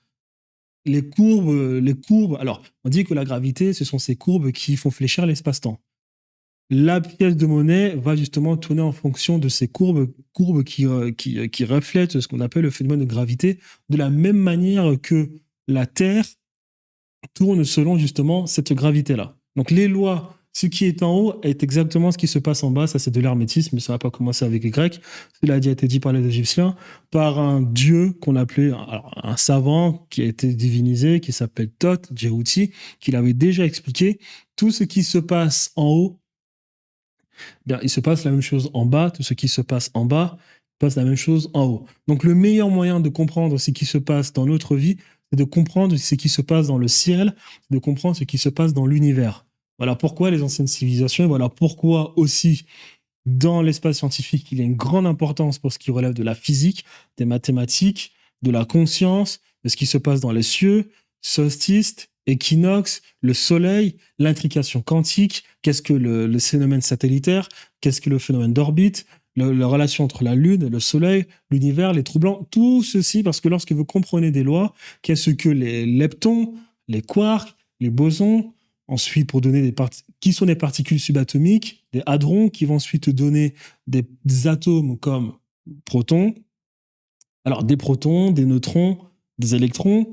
Les courbes. Alors, on dit que la gravité, ce sont ces courbes qui font fléchir l'espace-temps. La pièce de monnaie va justement tourner en fonction de ces courbes qui reflètent ce qu'on appelle le phénomène de gravité, de la même manière que la Terre tourne selon justement cette gravité-là. Donc les lois, ce qui est en haut est exactement ce qui se passe en bas, ça c'est de l'hermétisme, mais ça n'a pas commencé avec les Grecs, cela a été dit par les Égyptiens, par un dieu qu'on appelait un savant qui a été divinisé, qui s'appelle Thoth, Djerouti, qui l'avait déjà expliqué, tout ce qui se passe en haut, bien, il se passe la même chose en bas, tout ce qui se passe en bas passe la même chose en haut. Donc le meilleur moyen de comprendre ce qui se passe dans notre vie, c'est de comprendre ce qui se passe dans le ciel, de comprendre ce qui se passe dans l'univers. Voilà pourquoi les anciennes civilisations, voilà pourquoi aussi dans l'espace scientifique, il y a une grande importance pour ce qui relève de la physique, des mathématiques, de la conscience, de ce qui se passe dans les cieux, solstice, équinoxe, le soleil, l'intrication quantique, qu'est-ce que le phénomène satellitaire, qu'est-ce que le phénomène d'orbite, la relation entre la Lune, le Soleil, l'univers, les trous blancs, tout ceci, parce que lorsque vous comprenez des lois, qu'est-ce que les leptons, les quarks, les bosons, ensuite pour donner qui sont des particules subatomiques, des hadrons, qui vont ensuite donner des atomes comme protons, alors des protons, des neutrons, des électrons.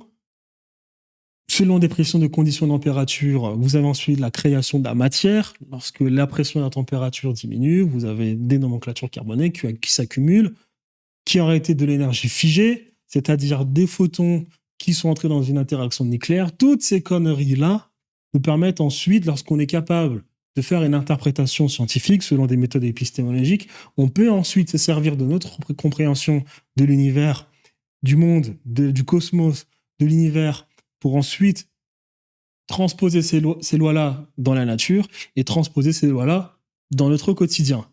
Selon des pressions de conditions de température, vous avez ensuite la création de la matière. Lorsque la pression et la température diminuent, vous avez des nomenclatures carbonées qui s'accumulent, qui auraient été de l'énergie figée, c'est-à-dire des photons qui sont entrés dans une interaction nucléaire. Toutes ces conneries-là nous permettent ensuite, lorsqu'on est capable de faire une interprétation scientifique selon des méthodes épistémologiques, on peut ensuite se servir de notre compréhension de l'univers, du monde, du cosmos, de l'univers, pour ensuite transposer ces lois-là dans la nature et transposer ces lois-là dans notre quotidien.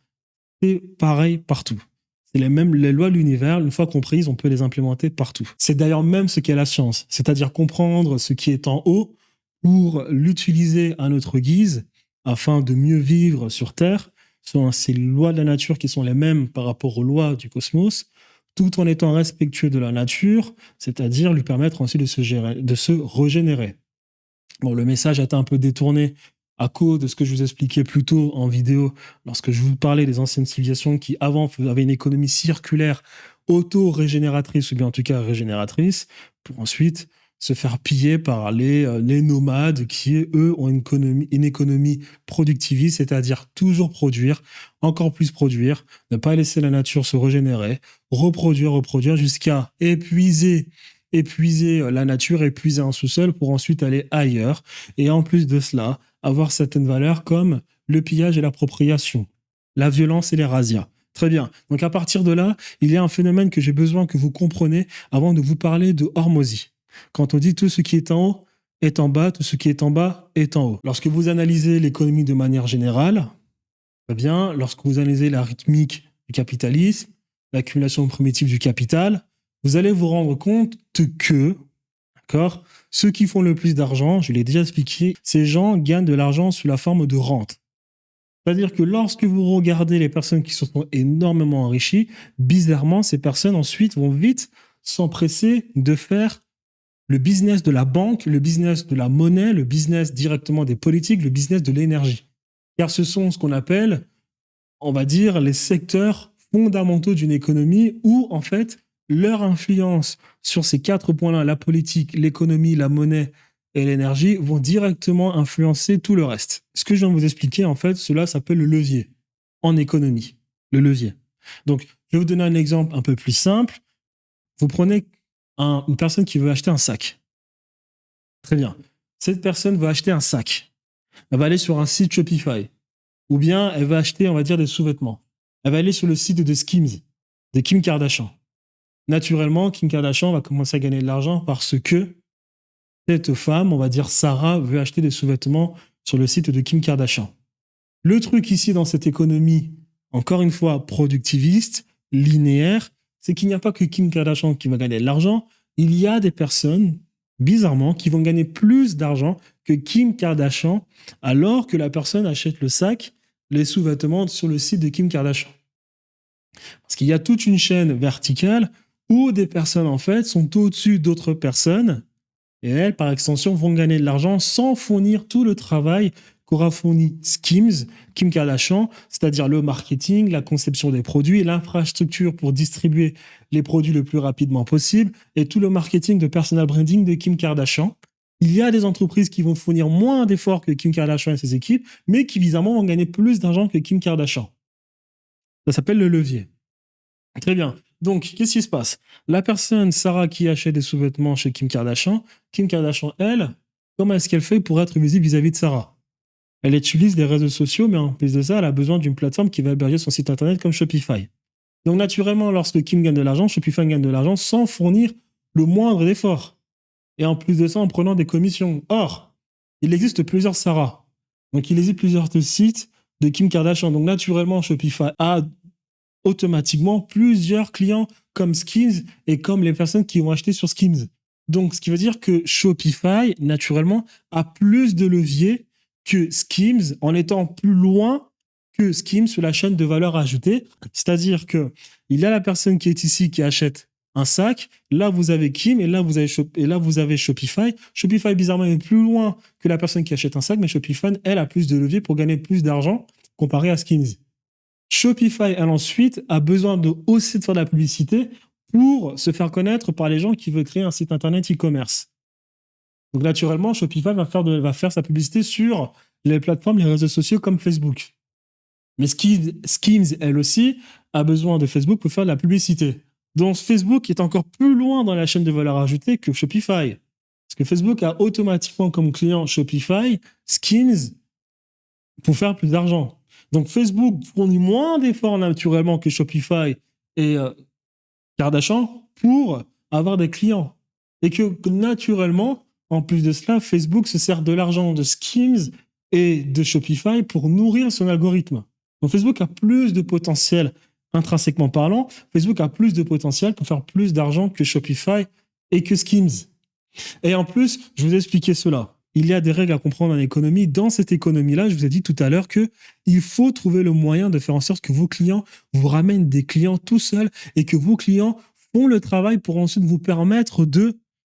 C'est pareil partout. C'est les lois de l'univers, une fois comprises, on peut les implémenter partout. C'est d'ailleurs même ce qu'est la science, c'est-à-dire comprendre ce qui est en haut pour l'utiliser à notre guise afin de mieux vivre sur Terre, selon ces lois de la nature qui sont les mêmes par rapport aux lois du cosmos, tout en étant respectueux de la nature, c'est-à-dire lui permettre aussi de se régénérer. Bon, le message a été un peu détourné à cause de ce que je vous expliquais plus tôt en vidéo, lorsque je vous parlais des anciennes civilisations qui, avant, avaient une économie circulaire, auto-régénératrice, ou bien en tout cas régénératrice, pour ensuite se faire piller par les nomades qui, eux, ont une économie productiviste, c'est-à-dire toujours produire, encore plus produire, ne pas laisser la nature se régénérer, reproduire jusqu'à épuiser la nature, épuiser un sous-sol pour ensuite aller ailleurs. Et en plus de cela, avoir certaines valeurs comme le pillage et l'appropriation, la violence et les razzias. Très bien. Donc à partir de là, il y a un phénomène que j'ai besoin que vous compreniez avant de vous parler de hormosie. Quand on dit tout ce qui est en haut est en bas, tout ce qui est en bas est en haut. Lorsque vous analysez l'économie de manière générale, très bien, lorsque vous analysez la rythmique du capitalisme, l'accumulation primitive du capital, vous allez vous rendre compte que, d'accord, ceux qui font le plus d'argent, je l'ai déjà expliqué, ces gens gagnent de l'argent sous la forme de rente. C'est-à-dire que lorsque vous regardez les personnes qui se sont énormément enrichies, bizarrement, ces personnes ensuite vont vite s'empresser de faire le business de la banque, le business de la monnaie, le business directement des politiques, le business de l'énergie. Car ce sont ce qu'on appelle, on va dire, les secteurs fondamentaux d'une économie où, en fait, leur influence sur ces 4 points-là, la politique, l'économie, la monnaie et l'énergie, vont directement influencer tout le reste. Ce que je viens de vous expliquer, en fait, cela s'appelle le levier en économie, le levier. Donc, je vais vous donner un exemple un peu plus simple. Vous prenez une personne qui veut acheter un sac. Très bien. Cette personne va acheter un sac. Elle va aller sur un site Shopify. Ou bien elle va acheter, on va dire, des sous-vêtements. Elle va aller sur le site de Skims, de Kim Kardashian. Naturellement, Kim Kardashian va commencer à gagner de l'argent parce que cette femme, on va dire Sarah, veut acheter des sous-vêtements sur le site de Kim Kardashian. Le truc ici dans cette économie, encore une fois, productiviste, linéaire, c'est qu'il n'y a pas que Kim Kardashian qui va gagner de l'argent. Il y a des personnes, bizarrement, qui vont gagner plus d'argent que Kim Kardashian alors que la personne achète le sac, les sous-vêtements sur le site de Kim Kardashian. Parce qu'il y a toute une chaîne verticale où des personnes, en fait, sont au-dessus d'autres personnes et elles, par extension, vont gagner de l'argent sans fournir tout le travail qu'aura fourni Skims, Kim Kardashian, c'est-à-dire le marketing, la conception des produits, l'infrastructure pour distribuer les produits le plus rapidement possible et tout le marketing de personal branding de Kim Kardashian. Il y a des entreprises qui vont fournir moins d'efforts que Kim Kardashian et ses équipes, mais qui, bizarrement, vont gagner plus d'argent que Kim Kardashian. Ça s'appelle le levier. Très bien. Donc, qu'est-ce qui se passe? La personne, Sarah, qui achète des sous-vêtements chez Kim Kardashian, elle, comment est-ce qu'elle fait pour être visible vis-à-vis de Sarah? Elle utilise les réseaux sociaux, mais en plus de ça, elle a besoin d'une plateforme qui va héberger son site internet comme Shopify. Donc, naturellement, lorsque Kim gagne de l'argent, Shopify gagne de l'argent sans fournir le moindre effort. Et en plus de ça, en prenant des commissions. Or, il existe plusieurs Sarah. Donc, il existe plusieurs sites de Kim Kardashian. Donc, naturellement, Shopify a automatiquement plusieurs clients comme Skims et comme les personnes qui ont acheté sur Skims. Donc, ce qui veut dire que Shopify, naturellement, a plus de leviers que Skims en étant plus loin que Skims sur la chaîne de valeur ajoutée. C'est-à-dire qu'il y a la personne qui est ici qui achète un sac, là vous avez Kim et là vous avez Shopify. Shopify, bizarrement, est plus loin que la personne qui achète un sac, mais Shopify, elle, a plus de leviers pour gagner plus d'argent comparé à Skims. Shopify, elle, ensuite, a besoin de aussi de faire de la publicité pour se faire connaître par les gens qui veulent créer un site internet e-commerce. Donc, naturellement, Shopify va faire sa publicité sur les plateformes, les réseaux sociaux comme Facebook. Mais Skims, elle aussi, a besoin de Facebook pour faire de la publicité. Donc, Facebook est encore plus loin dans la chaîne de valeur ajoutée que Shopify. Parce que Facebook a automatiquement comme client Shopify, Skims, pour faire plus d'argent. Donc, Facebook fournit moins d'efforts naturellement que Shopify et Kardashian pour avoir des clients. Et que naturellement, en plus de cela, Facebook se sert de l'argent de Skims et de Shopify pour nourrir son algorithme. Donc, Facebook a plus de potentiel, intrinsèquement parlant, Facebook a plus de potentiel pour faire plus d'argent que Shopify et que Skims. Et en plus, je vous ai expliqué cela. Il y a des règles à comprendre en économie. Dans cette économie-là, je vous ai dit tout à l'heure qu'il faut trouver le moyen de faire en sorte que vos clients vous ramènent des clients tout seuls et que vos clients font le travail pour ensuite vous permettre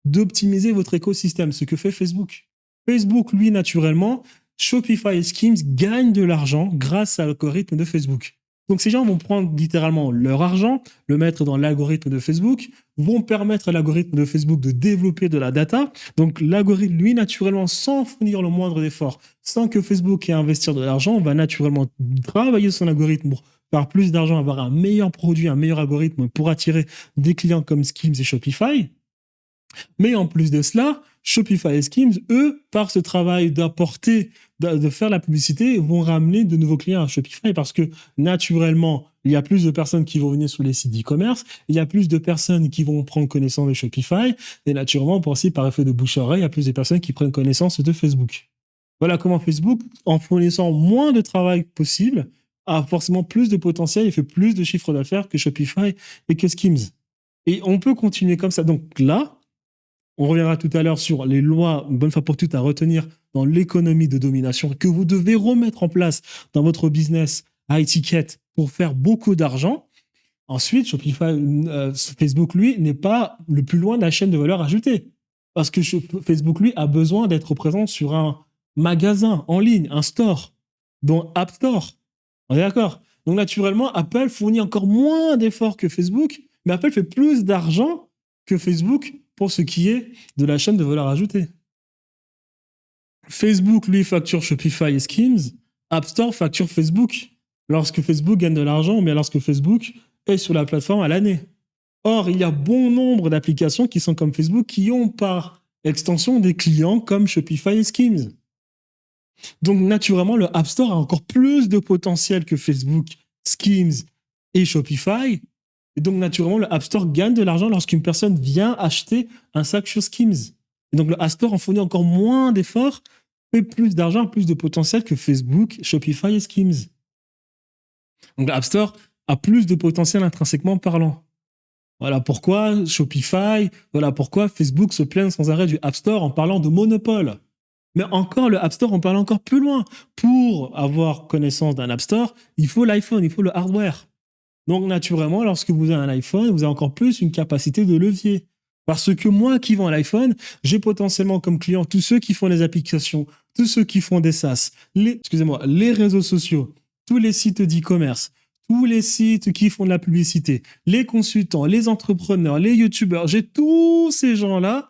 d'optimiser votre écosystème, ce que fait Facebook. Facebook, lui, naturellement, Shopify et Skims gagnent de l'argent grâce à l'algorithme de Facebook. Donc, ces gens vont prendre littéralement leur argent, le mettre dans l'algorithme de Facebook, vont permettre à l'algorithme de Facebook de développer de la data. Donc, l'algorithme, lui, naturellement, sans fournir le moindre effort, sans que Facebook ait à investir de l'argent, va naturellement travailler son algorithme pour faire plus d'argent, avoir un meilleur produit, un meilleur algorithme pour attirer des clients comme Skims et Shopify. Mais en plus de cela, Shopify et Skims, eux, par ce travail d'apporter, de faire la publicité, vont ramener de nouveaux clients à Shopify parce que naturellement, il y a plus de personnes qui vont venir sur les sites d'e-commerce, il y a plus de personnes qui vont prendre connaissance de Shopify, et naturellement, pour aussi, par effet de bouche à oreille, il y a plus de personnes qui prennent connaissance de Facebook. Voilà comment Facebook, en fournissant moins de travail possible, a forcément plus de potentiel et fait plus de chiffre d'affaires que Shopify et que Skims. Et on peut continuer comme ça. Donc là, on reviendra tout à l'heure sur les lois, une bonne fois pour toutes, à retenir dans l'économie de domination que vous devez remettre en place dans votre business à étiquette pour faire beaucoup d'argent. Ensuite, Shopify, Facebook, lui, n'est pas le plus loin de la chaîne de valeur ajoutée. Parce que Facebook, lui, a besoin d'être présent sur un magasin en ligne, un store, dont App Store. On est d'accord? Donc, naturellement, Apple fournit encore moins d'efforts que Facebook, mais Apple fait plus d'argent que Facebook pour ce qui est de la chaîne de valeur ajoutée. Facebook, lui, facture Shopify et Skims. App Store facture Facebook. Lorsque Facebook gagne de l'argent, ou bien lorsque Facebook est sur la plateforme à l'année. Or, il y a bon nombre d'applications qui sont comme Facebook qui ont par extension des clients comme Shopify et Skims. Donc, naturellement, le App Store a encore plus de potentiel que Facebook, Skims et Shopify. Et donc, naturellement, le App Store gagne de l'argent lorsqu'une personne vient acheter un sac sur Skims. Et donc, le App Store en fournit encore moins d'efforts, fait plus d'argent, plus de potentiel que Facebook, Shopify et Skims. Donc, le App Store a plus de potentiel intrinsèquement parlant. Voilà pourquoi Shopify, voilà pourquoi Facebook se plaint sans arrêt du App Store en parlant de monopole. Mais encore, le App Store, on parle encore plus loin. Pour avoir connaissance d'un App Store, il faut l'iPhone, il faut le hardware. Donc, naturellement, lorsque vous avez un iPhone, vous avez encore plus une capacité de levier. Parce que moi qui vends l'iPhone, j'ai potentiellement comme client tous ceux qui font les applications, tous ceux qui font des SaaS, les réseaux sociaux, tous les sites d'e-commerce, tous les sites qui font de la publicité, les consultants, les entrepreneurs, les youtubeurs. J'ai tous ces gens-là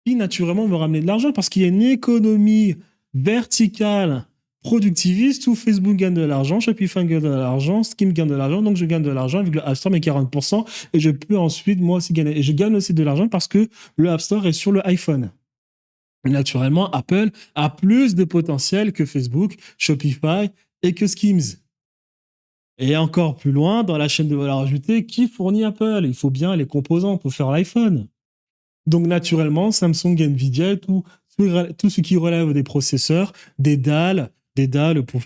qui, naturellement, vont ramener de l'argent parce qu'il y a une économie verticale productiviste où Facebook gagne de l'argent, Shopify gagne de l'argent, Skims gagne de l'argent, donc je gagne de l'argent avec le App Store, mes 40%, et je peux ensuite, moi aussi, gagner. Et je gagne aussi de l'argent parce que le App Store est sur le iPhone. Naturellement, Apple a plus de potentiel que Facebook, Shopify et que Skims. Et encore plus loin, dans la chaîne de valeur ajoutée, qui fournit Apple? Il faut bien les composants pour faire l'iPhone. Donc, naturellement, Samsung, Nvidia et tout ce qui relève des processeurs, des dalles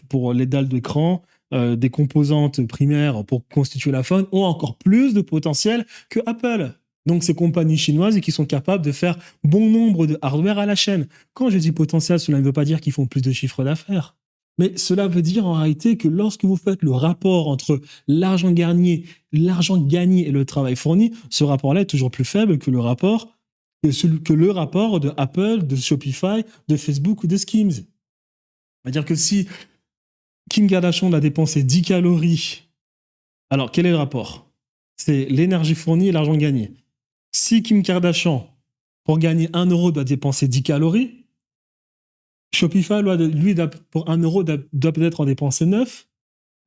pour les dalles d'écran, des composantes primaires pour constituer l'iPhone, ont encore plus de potentiel que Apple. Donc, ces compagnies chinoises qui sont capables de faire bon nombre de hardware à la chaîne. Quand je dis potentiel, cela ne veut pas dire qu'ils font plus de chiffre d'affaires. Mais cela veut dire en réalité que lorsque vous faites le rapport entre l'argent gagné et le travail fourni, ce rapport-là est toujours plus faible que le rapport de Apple, de Shopify, de Facebook ou de Skims. C'est-à-dire que si Kim Kardashian a dépensé 10 calories, alors quel est le rapport? C'est l'énergie fournie et l'argent gagné. Si Kim Kardashian, pour gagner 1 euro, doit dépenser 10 calories, Shopify, lui, pour 1 euro, doit peut-être en dépenser 9.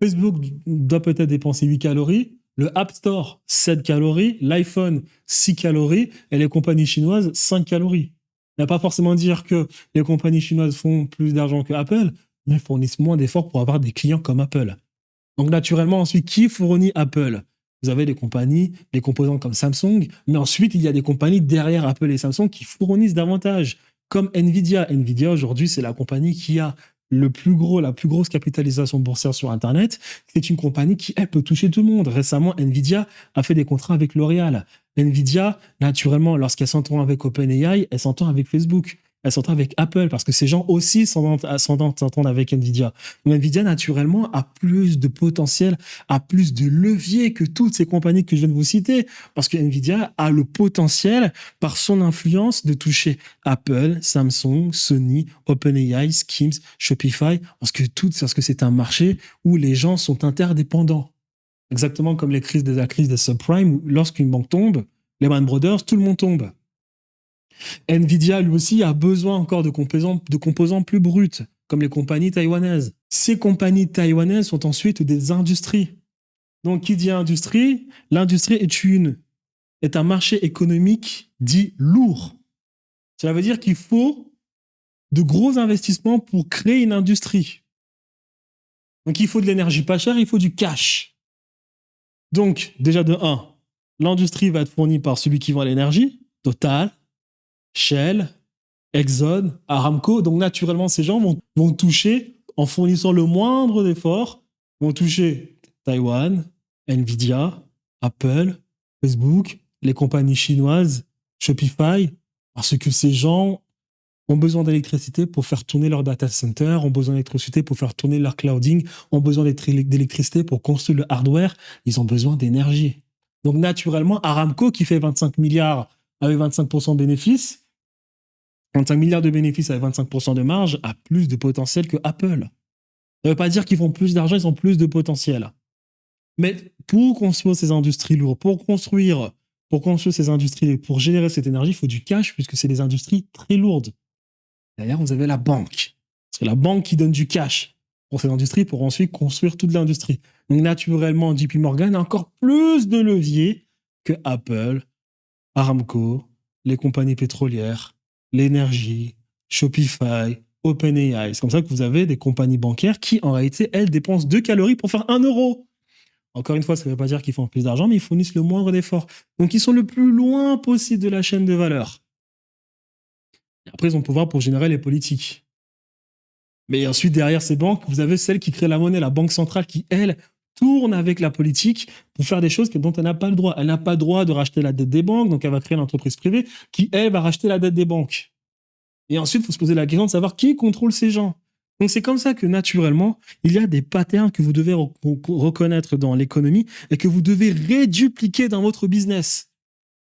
Facebook doit peut-être dépenser 8 calories. Le App Store, 7 calories. L'iPhone, 6 calories. Et les compagnies chinoises, 5 calories. Ça ne veut pas forcément dire que les compagnies chinoises font plus d'argent que Apple, mais fournissent moins d'efforts pour avoir des clients comme Apple. Donc, naturellement, ensuite, qui fournit Apple? Vous avez des compagnies, des composants comme Samsung, mais ensuite, il y a des compagnies derrière Apple et Samsung qui fournissent davantage, comme Nvidia. Nvidia, aujourd'hui, c'est la compagnie qui a la plus grosse capitalisation boursière sur Internet. C'est une compagnie qui, elle, peut toucher tout le monde. Récemment, Nvidia a fait des contrats avec L'Oréal. Nvidia, naturellement, lorsqu'elle s'entend avec OpenAI, elle s'entend avec Facebook. Elle s'entend avec Apple parce que ces gens aussi s'entendent avec Nvidia. Donc Nvidia, naturellement, a plus de potentiel, a plus de levier que toutes ces compagnies que je viens de vous citer parce que Nvidia a le potentiel, par son influence, de toucher Apple, Samsung, Sony, OpenAI, Skims, Shopify, parce que c'est un marché où les gens sont interdépendants. Exactement comme la crise des subprimes, où lorsqu'une banque tombe, Lehman Brothers, tout le monde tombe. Nvidia, lui aussi, a besoin encore de composants plus bruts, comme les compagnies taïwanaises. Ces compagnies taïwanaises sont ensuite des industries. Donc, qui dit industrie? L'industrie est une est un marché économique dit lourd. Cela veut dire qu'il faut de gros investissements pour créer une industrie. Donc, il faut de l'énergie pas chère, il faut du cash. Donc, déjà de 1, l'industrie va être fournie par celui qui vend l'énergie, Total, Shell, Exxon, Aramco. Donc, naturellement, ces gens vont toucher, en fournissant le moindre effort, vont toucher Taïwan, Nvidia, Apple, Facebook, les compagnies chinoises, Shopify, parce que ces gens ont besoin d'électricité pour faire tourner leur data center, ont besoin d'électricité pour faire tourner leur clouding, ont besoin d'électricité pour construire le hardware, ils ont besoin d'énergie. Donc naturellement, Aramco, qui fait 25 milliards avec 25% de bénéfices, 25 milliards de bénéfices avec 25% de marge, a plus de potentiel que Apple. Ça ne veut pas dire qu'ils font plus d'argent, ils ont plus de potentiel. Mais pour construire ces industries lourdes, pour construire ces industries, pour générer cette énergie, il faut du cash, puisque c'est des industries très lourdes. D'ailleurs, vous avez la banque. C'est la banque qui donne du cash pour cette industrie pour ensuite construire toute l'industrie. Donc, naturellement, JP Morgan a encore plus de leviers que Apple, Aramco, les compagnies pétrolières, l'énergie, Shopify, OpenAI. C'est comme ça que vous avez des compagnies bancaires qui, en réalité, elles, dépensent 2 calories pour faire 1 euro. Encore une fois, ça ne veut pas dire qu'ils font plus d'argent, mais ils fournissent le moindre d'efforts. Donc, ils sont le plus loin possible de la chaîne de valeur. Et après, ils ont le pouvoir pour générer les politiques. Mais ensuite, derrière ces banques, vous avez celle qui crée la monnaie, la banque centrale, qui, elle, tourne avec la politique pour faire des choses dont elle n'a pas le droit. Elle n'a pas le droit de racheter la dette des banques, donc elle va créer une entreprise privée qui, elle, va racheter la dette des banques. Et ensuite, il faut se poser la question de savoir qui contrôle ces gens. Donc, c'est comme ça que, naturellement, il y a des patterns que vous devez reconnaître dans l'économie et que vous devez rédupliquer dans votre business.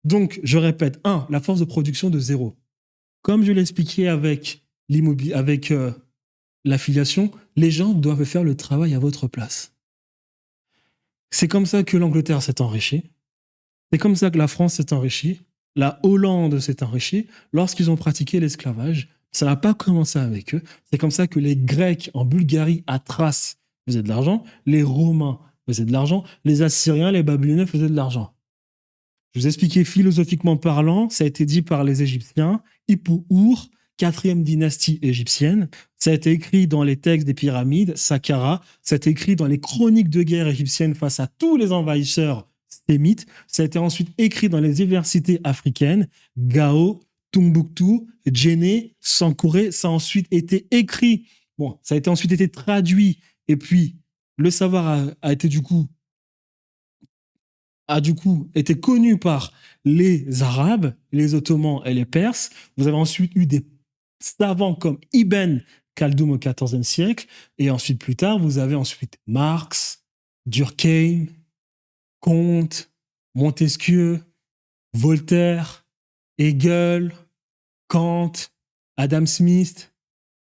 Donc, je répète, 1, la force de production de 0. Comme je l'ai expliqué avec l'affiliation, les gens doivent faire le travail à votre place. C'est comme ça que l'Angleterre s'est enrichie. C'est comme ça que la France s'est enrichie. La Hollande s'est enrichie lorsqu'ils ont pratiqué l'esclavage. Ça n'a pas commencé avec eux. C'est comme ça que les Grecs en Bulgarie, à Thrace, faisaient de l'argent. Les Romains faisaient de l'argent. Les Assyriens, les Babyloniens faisaient de l'argent. Je vous ai expliqué philosophiquement parlant, ça a été dit par les Égyptiens, Hippou-Our, 4e dynastie égyptienne. Ça a été écrit dans les textes des pyramides, Saqqara. Ça a été écrit dans les chroniques de guerre égyptiennes face à tous les envahisseurs sémites. Ça a été ensuite écrit dans les universités africaines, Gao, Tombouctou, Djenné, Sankouré. Ça a ensuite été écrit, ça a été ensuite été traduit. Et puis, le savoir a été du coup été connu par les Arabes, les Ottomans et les Perses. Vous avez ensuite eu des savants comme Ibn Khaldoun au XIVe siècle, et ensuite, plus tard, vous avez ensuite Marx, Durkheim, Comte, Montesquieu, Voltaire, Hegel, Kant, Adam Smith,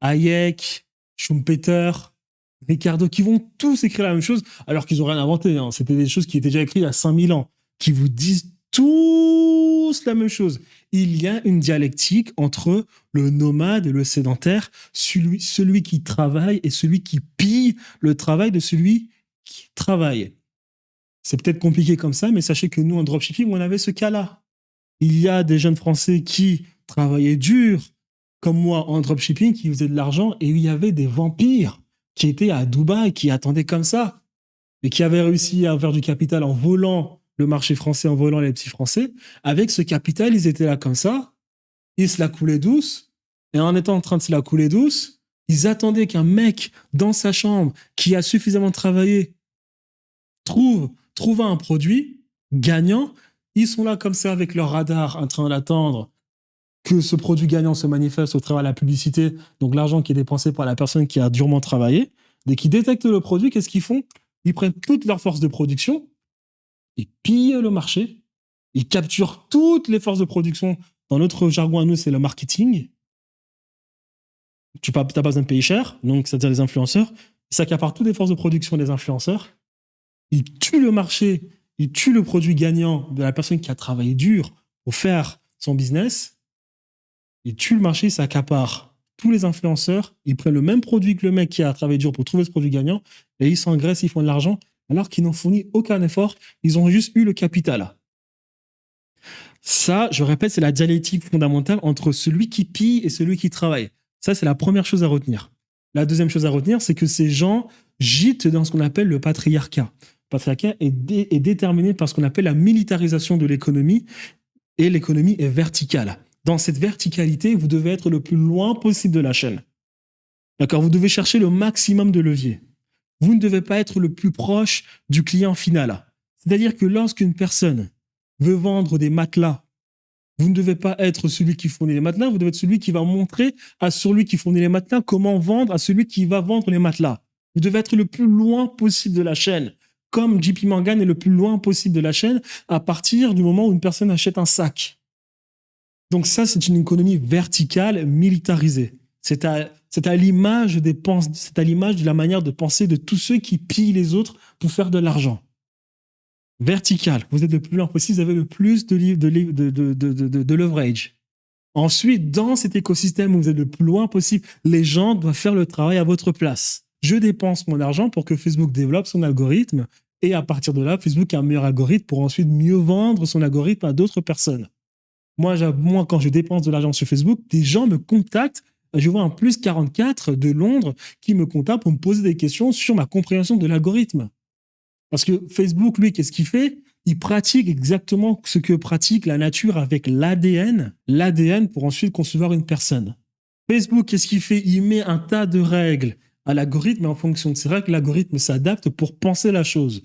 Hayek, Schumpeter, Ricardo, qui vont tous écrire la même chose, alors qu'ils n'ont rien inventé. C'était des choses qui étaient déjà écrites il y a 5000 ans, qui vous disent tous la même chose. Il y a une dialectique entre le nomade et le sédentaire, celui qui travaille et celui qui pille le travail de celui qui travaille. C'est peut-être compliqué comme ça, mais sachez que nous, en dropshipping, on avait ce cas-là. Il y a des jeunes Français qui travaillaient dur, comme moi, en dropshipping, qui faisaient de l'argent, et il y avait des vampires qui étaient à Dubaï, qui attendaient comme ça, et qui avaient réussi à faire du capital en volant le marché français, en volant les petits Français. Avec ce capital, ils étaient là comme ça, ils se la coulaient douce, et en étant en train de se la couler douce, ils attendaient qu'un mec dans sa chambre, qui a suffisamment travaillé, trouve un produit gagnant. Ils sont là comme ça avec leur radar en train d'attendre que ce produit gagnant se manifeste au travers de la publicité, donc l'argent qui est dépensé par la personne qui a durement travaillé. Dès qu'ils détectent le produit, qu'est-ce qu'ils font? Ils prennent toute leur force de production, ils pillent le marché, ils capturent toutes les forces de production. Dans notre jargon à nous, c'est le marketing. Tu n'as pas besoin de payer cher, donc c'est-à-dire les influenceurs. Ils s'accaparent toutes les forces de production des influenceurs. Ils tuent le marché, ils tuent le produit gagnant de la personne qui a travaillé dur pour faire son business. Ils tuent le marché, ils s'accaparent tous les influenceurs, ils prennent le même produit que le mec qui a travaillé dur pour trouver ce produit gagnant, et ils s'engraissent, ils font de l'argent, alors qu'ils n'ont fourni aucun effort, ils ont juste eu le capital. Ça, je répète, c'est la dialectique fondamentale entre celui qui pille et celui qui travaille. Ça, c'est la première chose à retenir. La deuxième chose à retenir, c'est que ces gens gîtent dans ce qu'on appelle le patriarcat. Le patriarcat est déterminé par ce qu'on appelle la militarisation de l'économie, et l'économie est verticale. Dans cette verticalité, vous devez être le plus loin possible de la chaîne. D'accord? Vous devez chercher le maximum de leviers. Vous ne devez pas être le plus proche du client final. C'est-à-dire que lorsqu'une personne veut vendre des matelas, vous ne devez pas être celui qui fournit les matelas, vous devez être celui qui va montrer à celui qui fournit les matelas comment vendre à celui qui va vendre les matelas. Vous devez être le plus loin possible de la chaîne, comme JP Morgan est le plus loin possible de la chaîne à partir du moment où une personne achète un sac. Donc ça, c'est une économie verticale militarisée. C'est à l'image de la manière de penser de tous ceux qui pillent les autres pour faire de l'argent. Vertical, vous êtes le plus loin possible, vous avez le plus de leverage. Ensuite, dans cet écosystème où vous êtes le plus loin possible, les gens doivent faire le travail à votre place. Je dépense mon argent pour que Facebook développe son algorithme et à partir de là, Facebook a un meilleur algorithme pour ensuite mieux vendre son algorithme à d'autres personnes. Moi, quand je dépense de l'argent sur Facebook, des gens me contactent. Je vois un plus 44 de Londres qui me contacte pour me poser des questions sur ma compréhension de l'algorithme. Parce que Facebook, lui, qu'est-ce qu'il fait? Il pratique exactement ce que pratique la nature avec l'ADN pour ensuite concevoir une personne. Facebook, qu'est-ce qu'il fait? Il met un tas de règles à l'algorithme et en fonction de ces règles, l'algorithme s'adapte pour penser la chose.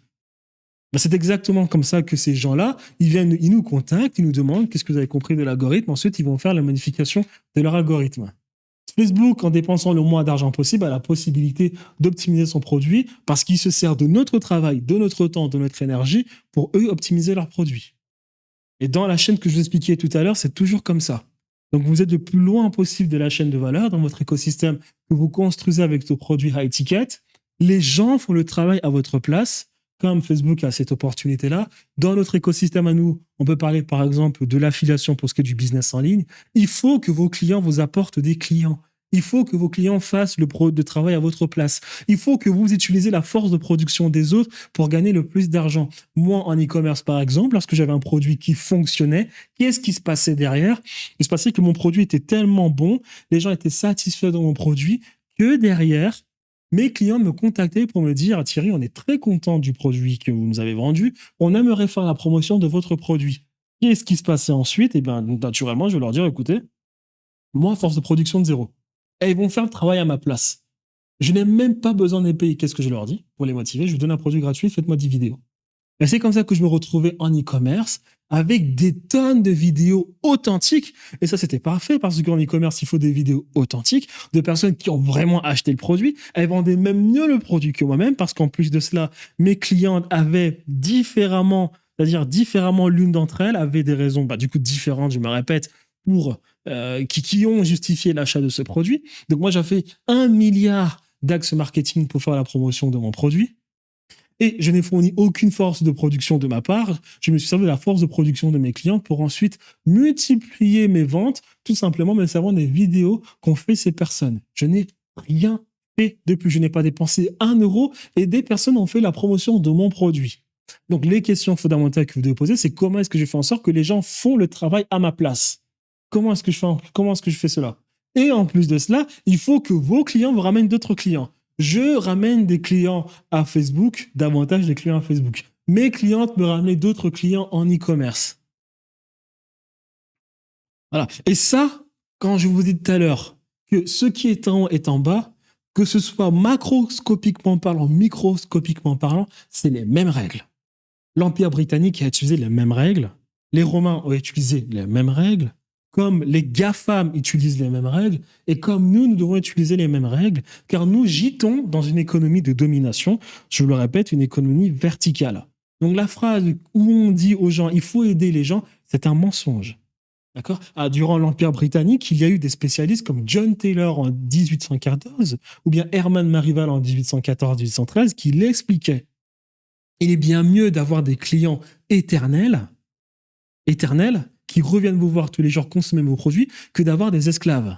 Ben, c'est exactement comme ça que ces gens-là, ils nous contactent, ils nous demandent qu'est-ce que vous avez compris de l'algorithme. Ensuite, ils vont faire la modification de leur algorithme. Facebook, en dépensant le moins d'argent possible, a la possibilité d'optimiser son produit parce qu'il se sert de notre travail, de notre temps, de notre énergie pour eux optimiser leurs produits. Et dans la chaîne que je vous expliquais tout à l'heure, c'est toujours comme ça. Donc vous êtes le plus loin possible de la chaîne de valeur dans votre écosystème que vous construisez avec vos produits high ticket. Les gens font le travail à votre place, comme Facebook a cette opportunité-là. Dans notre écosystème à nous, on peut parler par exemple de l'affiliation pour ce qui est du business en ligne. Il faut que vos clients vous apportent des clients. Il faut que vos clients fassent le travail à votre place. Il faut que vous utilisez la force de production des autres pour gagner le plus d'argent. Moi, en e-commerce, par exemple, lorsque j'avais un produit qui fonctionnait, qu'est-ce qui se passait derrière? Il se passait que mon produit était tellement bon, les gens étaient satisfaits de mon produit, que derrière, mes clients me contactaient pour me dire « Thierry, on est très content du produit que vous nous avez vendu. On aimerait faire la promotion de votre produit. » Qu'est-ce qui se passait ensuite? Eh bien, naturellement, je vais leur dire « Écoutez, moi, force de production de zéro. » Et ils vont faire le travail à ma place. Je n'ai même pas besoin de les payer. Qu'est-ce que je leur dis? Pour les motiver, je vous donne un produit gratuit, faites-moi 10 vidéos. Et c'est comme ça que je me retrouvais en e-commerce avec des tonnes de vidéos authentiques. Et ça, c'était parfait parce qu'en e-commerce, il faut des vidéos authentiques de personnes qui ont vraiment acheté le produit. Elles vendaient même mieux le produit que moi-même parce qu'en plus de cela, mes clientes avaient différemment l'une d'entre elles avait des raisons, du coup, différentes, je me répète, qui ont justifié l'achat de ce produit. Donc moi, j'ai fait 1 milliard d'axes marketing pour faire la promotion de mon produit. Et je n'ai fourni aucune force de production de ma part. Je me suis servi de la force de production de mes clients pour ensuite multiplier mes ventes, tout simplement me servant des vidéos qu'ont fait ces personnes. Je n'ai rien fait de plus. Je n'ai pas dépensé 1 euro et des personnes ont fait la promotion de mon produit. Donc les questions fondamentales que vous devez poser, c'est comment est-ce que je fais en sorte que les gens font le travail à ma place? Comment est-ce que je fais cela? Et en plus de cela, il faut que vos clients vous ramènent d'autres clients. Je ramène des clients à Facebook, davantage des clients à Facebook. Mes clientes me ramènent d'autres clients en e-commerce. Voilà. Et ça, quand je vous dis tout à l'heure que ce qui est en haut est en bas, que ce soit macroscopiquement parlant, microscopiquement parlant, c'est les mêmes règles. L'Empire britannique a utilisé les mêmes règles. Les Romains ont utilisé les mêmes règles. Comme les GAFAM utilisent les mêmes règles, et comme nous devons utiliser les mêmes règles, car nous gîtons dans une économie de domination, je vous le répète, une économie verticale. Donc la phrase où on dit aux gens « il faut aider les gens », c'est un mensonge. D'accord? Durant l'Empire britannique, il y a eu des spécialistes comme John Taylor en 1814, ou bien Herman Marival en 1814-1813, qui l'expliquaient. Il est bien mieux d'avoir des clients éternels, qui reviennent vous voir tous les jours consommer vos produits, que d'avoir des esclaves.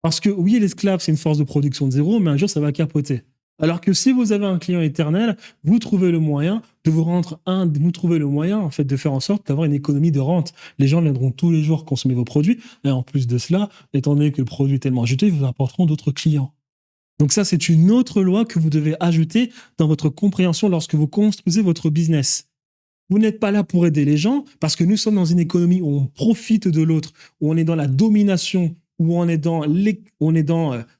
Parce que oui, l'esclave, c'est une force de production de zéro, mais un jour, ça va capoter. Alors que si vous avez un client éternel, vous trouvez le moyen de vous trouvez le moyen, en fait, de faire en sorte d'avoir une économie de rente. Les gens viendront tous les jours consommer vos produits. Et en plus de cela, étant donné que le produit est tellement ajouté, ils vous apporteront d'autres clients. Donc ça, c'est une autre loi que vous devez ajouter dans votre compréhension lorsque vous construisez votre business. Vous n'êtes pas là pour aider les gens parce que nous sommes dans une économie où on profite de l'autre, où on est dans la domination, où on est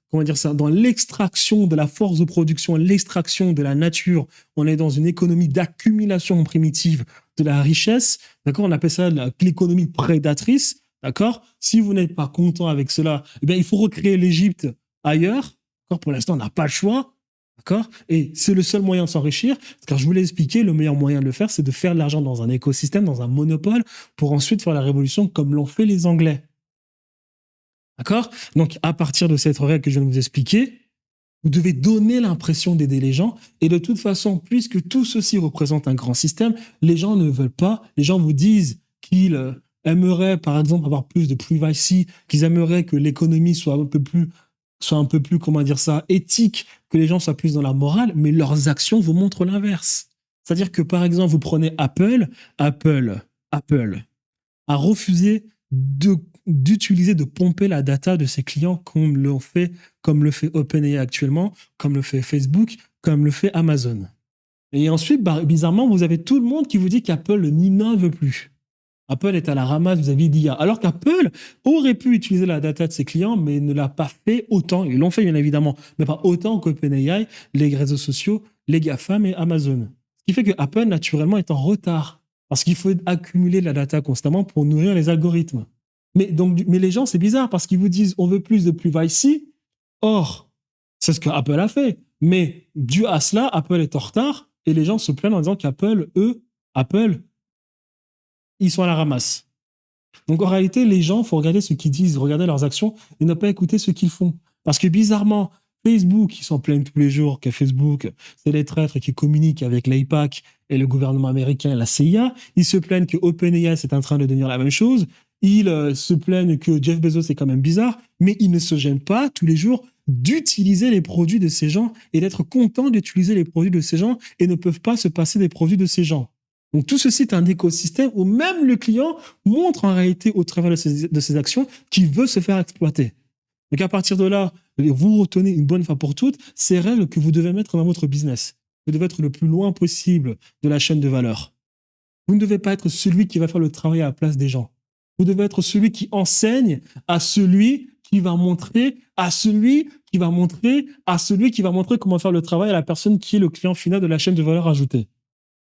comment dire ça, dans l'extraction de la force de production, l'extraction de la nature. On est dans une économie d'accumulation primitive de la richesse. D'accord? On appelle ça l'économie prédatrice. D'accord? Si vous n'êtes pas content avec cela, eh bien, il faut recréer l'Égypte ailleurs. D'accord? Pour l'instant, on n'a pas le choix. D'accord? Et c'est le seul moyen de s'enrichir, car je vous l'ai expliqué, le meilleur moyen de le faire, c'est de faire de l'argent dans un écosystème, dans un monopole, pour ensuite faire la révolution comme l'ont fait les Anglais. D'accord? Donc, à partir de cette règle que je viens de vous expliquer, vous devez donner l'impression d'aider les gens. Et de toute façon, puisque tout ceci représente un grand système, les gens ne veulent pas. Les gens vous disent qu'ils aimeraient, par exemple, avoir plus de privacy, qu'ils aimeraient que l'économie soit un peu plus, comment dire ça, éthique, que les gens soient plus dans la morale, mais leurs actions vous montrent l'inverse. C'est-à-dire que, par exemple, vous prenez Apple a refusé d'utiliser, de pomper la data de ses clients comme le fait OpenAI actuellement, comme le fait Facebook, comme le fait Amazon. Et ensuite, bizarrement, vous avez tout le monde qui vous dit qu'Apple n'innove plus. Apple est à la ramasse vis-à-vis d'IA. Alors qu'Apple aurait pu utiliser la data de ses clients, mais ne l'a pas fait autant. Ils l'ont fait, bien évidemment, mais pas autant qu'OpenAI, les réseaux sociaux, les GAFAM et Amazon. Ce qui fait que Apple, naturellement, est en retard. Parce qu'il faut accumuler de la data constamment pour nourrir les algorithmes. Mais les gens, c'est bizarre parce qu'ils vous disent on veut plus de privacy. Or, c'est ce que Apple a fait. Mais dû à cela, Apple est en retard et les gens se plaignent en disant qu'Apple, ils sont à la ramasse. Donc en réalité, les gens, il faut regarder ce qu'ils disent, regarder leurs actions et ne pas écouter ce qu'ils font. Parce que bizarrement, Facebook, ils s'en plaignent tous les jours que Facebook, c'est les traîtres qui communiquent avec l'AIPAC et le gouvernement américain et la CIA. Ils se plaignent que OpenAI c'est en train de devenir la même chose. Ils se plaignent que Jeff Bezos c'est quand même bizarre, mais ils ne se gênent pas tous les jours d'utiliser les produits de ces gens et d'être contents d'utiliser les produits de ces gens et ne peuvent pas se passer des produits de ces gens. Donc tout ceci est un écosystème où même le client montre en réalité au travers de ses actions qu'il veut se faire exploiter. Donc à partir de là, vous retenez une bonne fois pour toutes ces règles que vous devez mettre dans votre business. Vous devez être le plus loin possible de la chaîne de valeur. Vous ne devez pas être celui qui va faire le travail à la place des gens. Vous devez être celui qui enseigne à celui qui va montrer, à celui qui va montrer, à celui qui va montrer comment faire le travail à la personne qui est le client final de la chaîne de valeur ajoutée.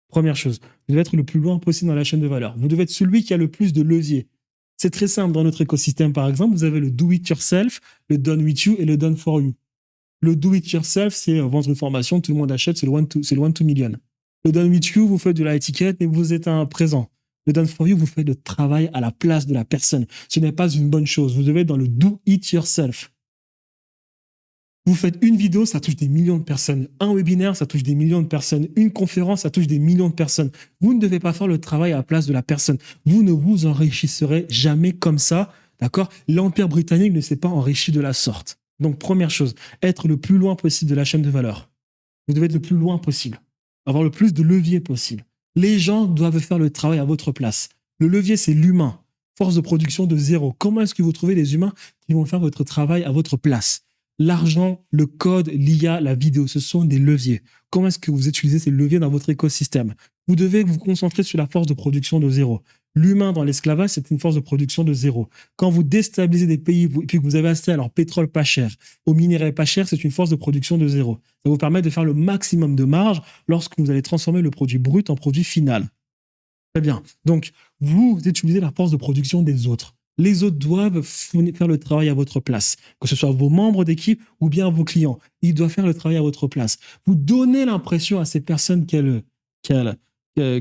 Première chose, vous devez être le plus loin possible dans la chaîne de valeur. Vous devez être celui qui a le plus de leviers. C'est très simple dans notre écosystème, par exemple, vous avez le do-it-yourself, le done with you et le done for you. Le do-it-yourself, c'est vendre une formation, tout le monde achète, c'est le one to million. Le done with you, vous faites de l'étiquette, mais vous êtes un présent. Le done for you, vous faites le travail à la place de la personne. Ce n'est pas une bonne chose. Vous devez être dans le do-it-yourself. Vous faites une vidéo, ça touche des millions de personnes. Un webinaire, ça touche des millions de personnes. Une conférence, ça touche des millions de personnes. Vous ne devez pas faire le travail à la place de la personne. Vous ne vous enrichirez jamais comme ça, d'accord? L'Empire britannique ne s'est pas enrichi de la sorte. Donc, première chose, être le plus loin possible de la chaîne de valeur. Vous devez être le plus loin possible. Avoir le plus de leviers possible. Les gens doivent faire le travail à votre place. Le levier, c'est l'humain. Force de production de zéro. Comment est-ce que vous trouvez les humains qui vont faire votre travail à votre place? L'argent, le code, l'IA, la vidéo, ce sont des leviers. Comment est-ce que vous utilisez ces leviers dans votre écosystème? Vous devez vous concentrer sur la force de production de zéro. L'humain dans l'esclavage, c'est une force de production de zéro. Quand vous déstabilisez des pays et puis que vous avez accès à leur pétrole pas cher, aux minéraux pas chers, c'est une force de production de zéro. Ça vous permet de faire le maximum de marge lorsque vous allez transformer le produit brut en produit final. Très bien. Donc, vous utilisez la force de production des autres. Les autres doivent faire le travail à votre place, que ce soit vos membres d'équipe ou bien vos clients. Ils doivent faire le travail à votre place. Vous donnez l'impression à ces personnes que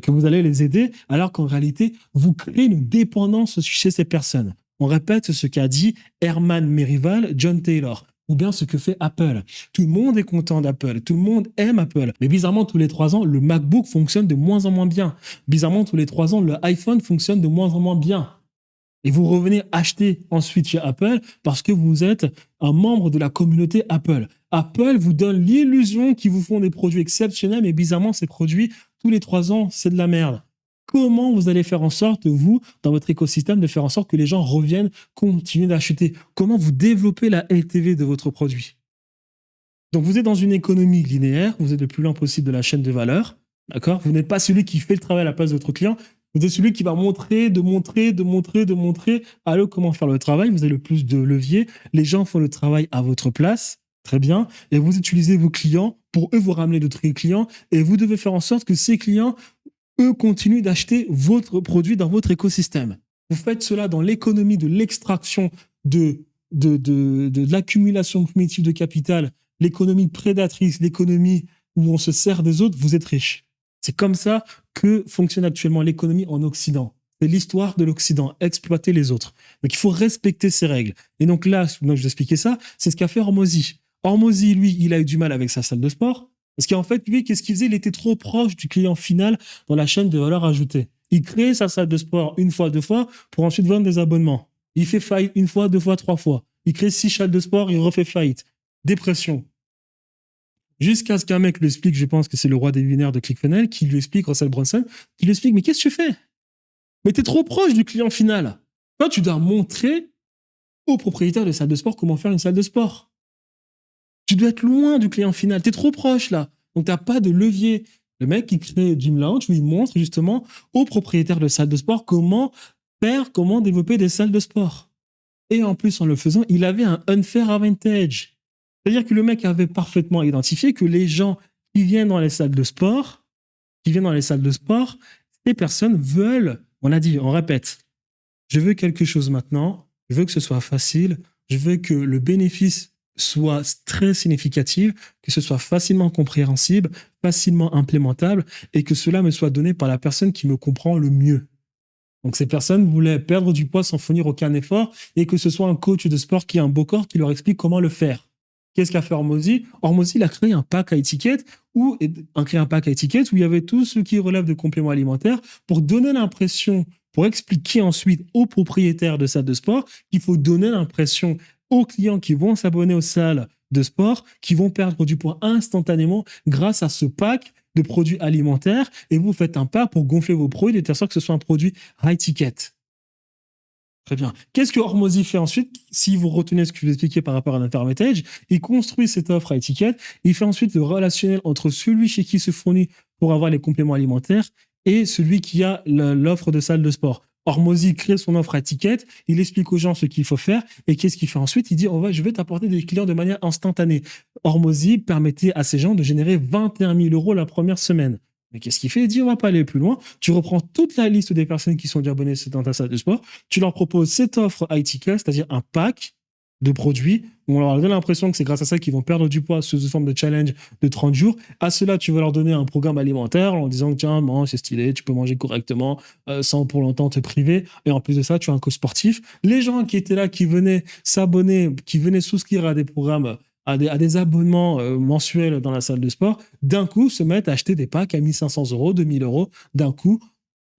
vous allez les aider, alors qu'en réalité, vous créez une dépendance chez ces personnes. On répète ce qu'a dit Herman Merival, John Taylor, ou bien ce que fait Apple. Tout le monde est content d'Apple, tout le monde aime Apple. Mais bizarrement, tous les 3 ans, le MacBook fonctionne de moins en moins bien. Bizarrement, tous les 3 ans, le iPhone fonctionne de moins en moins bien. Et vous revenez acheter ensuite chez Apple parce que vous êtes un membre de la communauté Apple. Apple vous donne l'illusion qu'ils vous font des produits exceptionnels, mais bizarrement, ces produits, tous les 3 ans, c'est de la merde. Comment vous allez faire en sorte, vous, dans votre écosystème, de faire en sorte que les gens reviennent, continuent d'acheter? Comment vous développez la LTV de votre produit? Donc, vous êtes dans une économie linéaire, vous êtes le plus loin possible de la chaîne de valeur, d'accord? Vous n'êtes pas celui qui fait le travail à la place de votre client, vous êtes celui qui va montrer à eux comment faire le travail, vous avez le plus de levier, les gens font le travail à votre place, très bien, et vous utilisez vos clients pour eux vous ramener d'autres clients, et vous devez faire en sorte que ces clients, eux, continuent d'acheter votre produit dans votre écosystème. Vous faites cela dans l'économie de l'extraction de l'accumulation primitive de capital, l'économie prédatrice, l'économie où on se sert des autres, vous êtes riche. C'est comme ça que fonctionne actuellement l'économie en Occident. C'est l'histoire de l'Occident, exploiter les autres. Donc il faut respecter ces règles. Et donc là, donc je vous expliquais ça, c'est ce qu'a fait Hormozy. Hormozy, lui, il a eu du mal avec sa salle de sport. Parce qu'en fait, lui, qu'est-ce qu'il faisait? Il était trop proche du client final dans la chaîne de valeur ajoutée. Il crée sa salle de sport 1 fois, 2 fois, pour ensuite vendre des abonnements. Il fait faillite 1 fois, 2 fois, 3 fois. Il crée 6 salles de sport, il refait faillite. Dépression. Jusqu'à ce qu'un mec lui explique, je pense que c'est le roi des binaires de ClickFunnels, qui lui explique, Russell Brunson, qui lui explique, mais qu'est-ce que tu fais? Mais t'es trop proche du client final. Toi, tu dois montrer au propriétaire de salle de sport comment faire une salle de sport. Tu dois être loin du client final. T'es trop proche, là. Donc, t'as pas de levier. Le mec qui crée Gym Lounge, où il montre justement au propriétaire de salle de sport comment faire, comment développer des salles de sport. Et en plus, en le faisant, il avait un unfair advantage. C'est-à-dire que le mec avait parfaitement identifié que les gens qui viennent dans les salles de sport, ces personnes veulent, on répète, je veux quelque chose maintenant, je veux que ce soit facile, je veux que le bénéfice soit très significatif, que ce soit facilement compréhensible, facilement implémentable et que cela me soit donné par la personne qui me comprend le mieux. Donc ces personnes voulaient perdre du poids sans fournir aucun effort et que ce soit un coach de sport qui a un beau corps qui leur explique comment le faire. Qu'est-ce qu'a fait Hormozy? Hormozy, il a créé un pack à étiquette où il y avait tout ce qui relève de compléments alimentaires pour donner l'impression, pour expliquer ensuite aux propriétaires de salles de sport qu'il faut donner l'impression aux clients qui vont s'abonner aux salles de sport, qui vont perdre du poids instantanément grâce à ce pack de produits alimentaires et vous faites un pas pour gonfler vos produits de telle sorte que ce soit un produit high ticket. Très bien. Qu'est-ce que Hormozy fait ensuite? Si vous retenez ce que je vous expliquais par rapport à l'Intermetage, il construit cette offre à étiquette. Il fait ensuite le relationnel entre celui chez qui se fournit pour avoir les compléments alimentaires et celui qui a l'offre de salle de sport. Hormozy crée son offre à étiquette, il explique aux gens ce qu'il faut faire et qu'est-ce qu'il fait ensuite? Il dit je vais t'apporter des clients de manière instantanée. Hormozy permettait à ces gens de générer 21 000 € la première semaine. Mais qu'est-ce qu'il fait? Il dit on va pas aller plus loin. Tu reprends toute la liste des personnes qui sont déjà abonnées dans ta salle de sport, tu leur proposes cette offre à étiquette, c'est-à-dire un pack de produits où on leur donne l'impression que c'est grâce à ça qu'ils vont perdre du poids sous forme de challenge de 30 jours. À cela, tu vas leur donner un programme alimentaire en disant tiens, c'est stylé, tu peux manger correctement sans pour longtemps te priver. Et en plus de ça, tu as un coach sportif. Les gens qui étaient là, qui venaient s'abonner, qui venaient souscrire à des programmes, à des abonnements mensuels dans la salle de sport, d'un coup se mettent à acheter des packs à 1 500 €, 2 000 € d'un coup.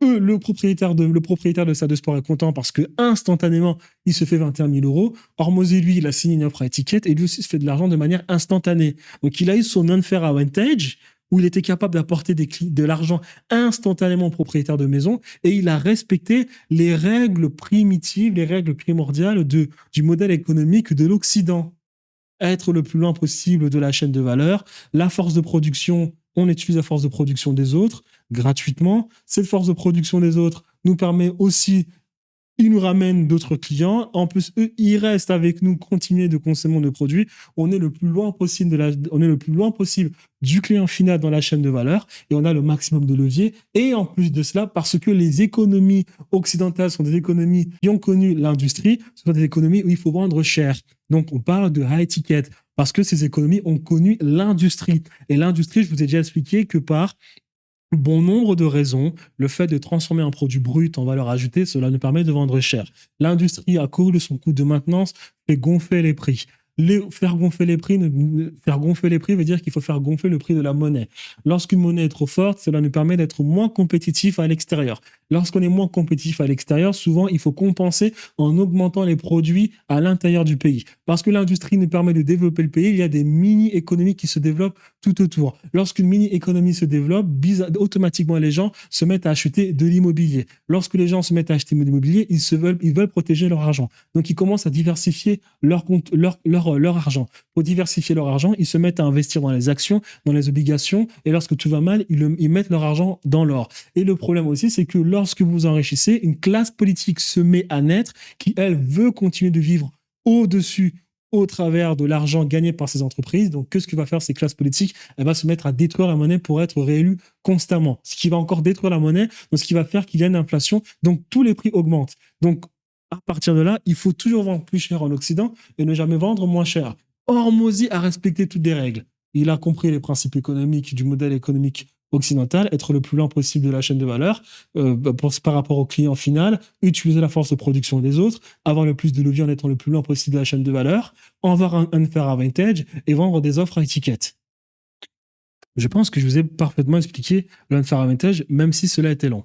Le propriétaire de salle de sport est content parce que instantanément, il se fait 21 000 €. Hormozy, lui, il a signé une offre à étiquette et lui aussi se fait de l'argent de manière instantanée. Donc, il a eu son unfair advantage où il était capable d'apporter de l'argent instantanément au propriétaire de maison et il a respecté les règles primitives, les règles primordiales du modèle économique de l'Occident. Être le plus loin possible de la chaîne de valeur, la force de production, on utilise la force de production des autres gratuitement. Cette force de production des autres nous permet aussi, ils nous ramènent d'autres clients. En plus, eux, ils restent avec nous, continuer de consommer nos produits. On est le plus loin possible du client final dans la chaîne de valeur et on a le maximum de levier. Et en plus de cela, parce que les économies occidentales sont des économies qui ont connu l'industrie, ce sont des économies où il faut vendre cher. Donc, on parle de high ticket parce que ces économies ont connu l'industrie. Et l'industrie, je vous ai déjà expliqué que par bon nombre de raisons, le fait de transformer un produit brut en valeur ajoutée, cela nous permet de vendre cher. L'industrie, à cause de son coût de maintenance, fait gonfler les prix. Faire gonfler les prix, faire gonfler les prix veut dire qu'il faut faire gonfler le prix de la monnaie. Lorsqu'une monnaie est trop forte, cela nous permet d'être moins compétitifs à l'extérieur. Lorsqu'on est moins compétitif à l'extérieur, souvent, il faut compenser en augmentant les produits à l'intérieur du pays. Parce que l'industrie nous permet de développer le pays, il y a des mini-économies qui se développent tout autour. Lorsqu'une mini-économie se développe, automatiquement, les gens se mettent à acheter de l'immobilier. Lorsque les gens se mettent à acheter de l'immobilier, ils veulent protéger leur argent. Donc, ils commencent à diversifier leur argent. Pour diversifier leur argent, ils se mettent à investir dans les actions, dans les obligations, et lorsque tout va mal, ils mettent leur argent dans l'or. Et le problème aussi, c'est que lorsque vous vous enrichissez, une classe politique se met à naître qui, elle, veut continuer de vivre au-dessus, au travers de l'argent gagné par ces entreprises. Donc, qu'est-ce que va faire ces classes politiques? Elle va se mettre à détruire la monnaie pour être réélue constamment. Ce qui va encore détruire la monnaie, donc ce qui va faire qu'il y a une inflation. Donc, tous les prix augmentent. Donc, à partir de là, il faut toujours vendre plus cher en Occident et ne jamais vendre moins cher. Hormozy a respecté toutes les règles. Il a compris les principes économiques du modèle économique occidental, être le plus lent possible de la chaîne de valeur par rapport au client final, utiliser la force de production des autres, avoir le plus de levier en étant le plus lent possible de la chaîne de valeur, avoir un unfair advantage et vendre des offres à étiquette. Je pense que je vous ai parfaitement expliqué l'unfair advantage, même si cela était long.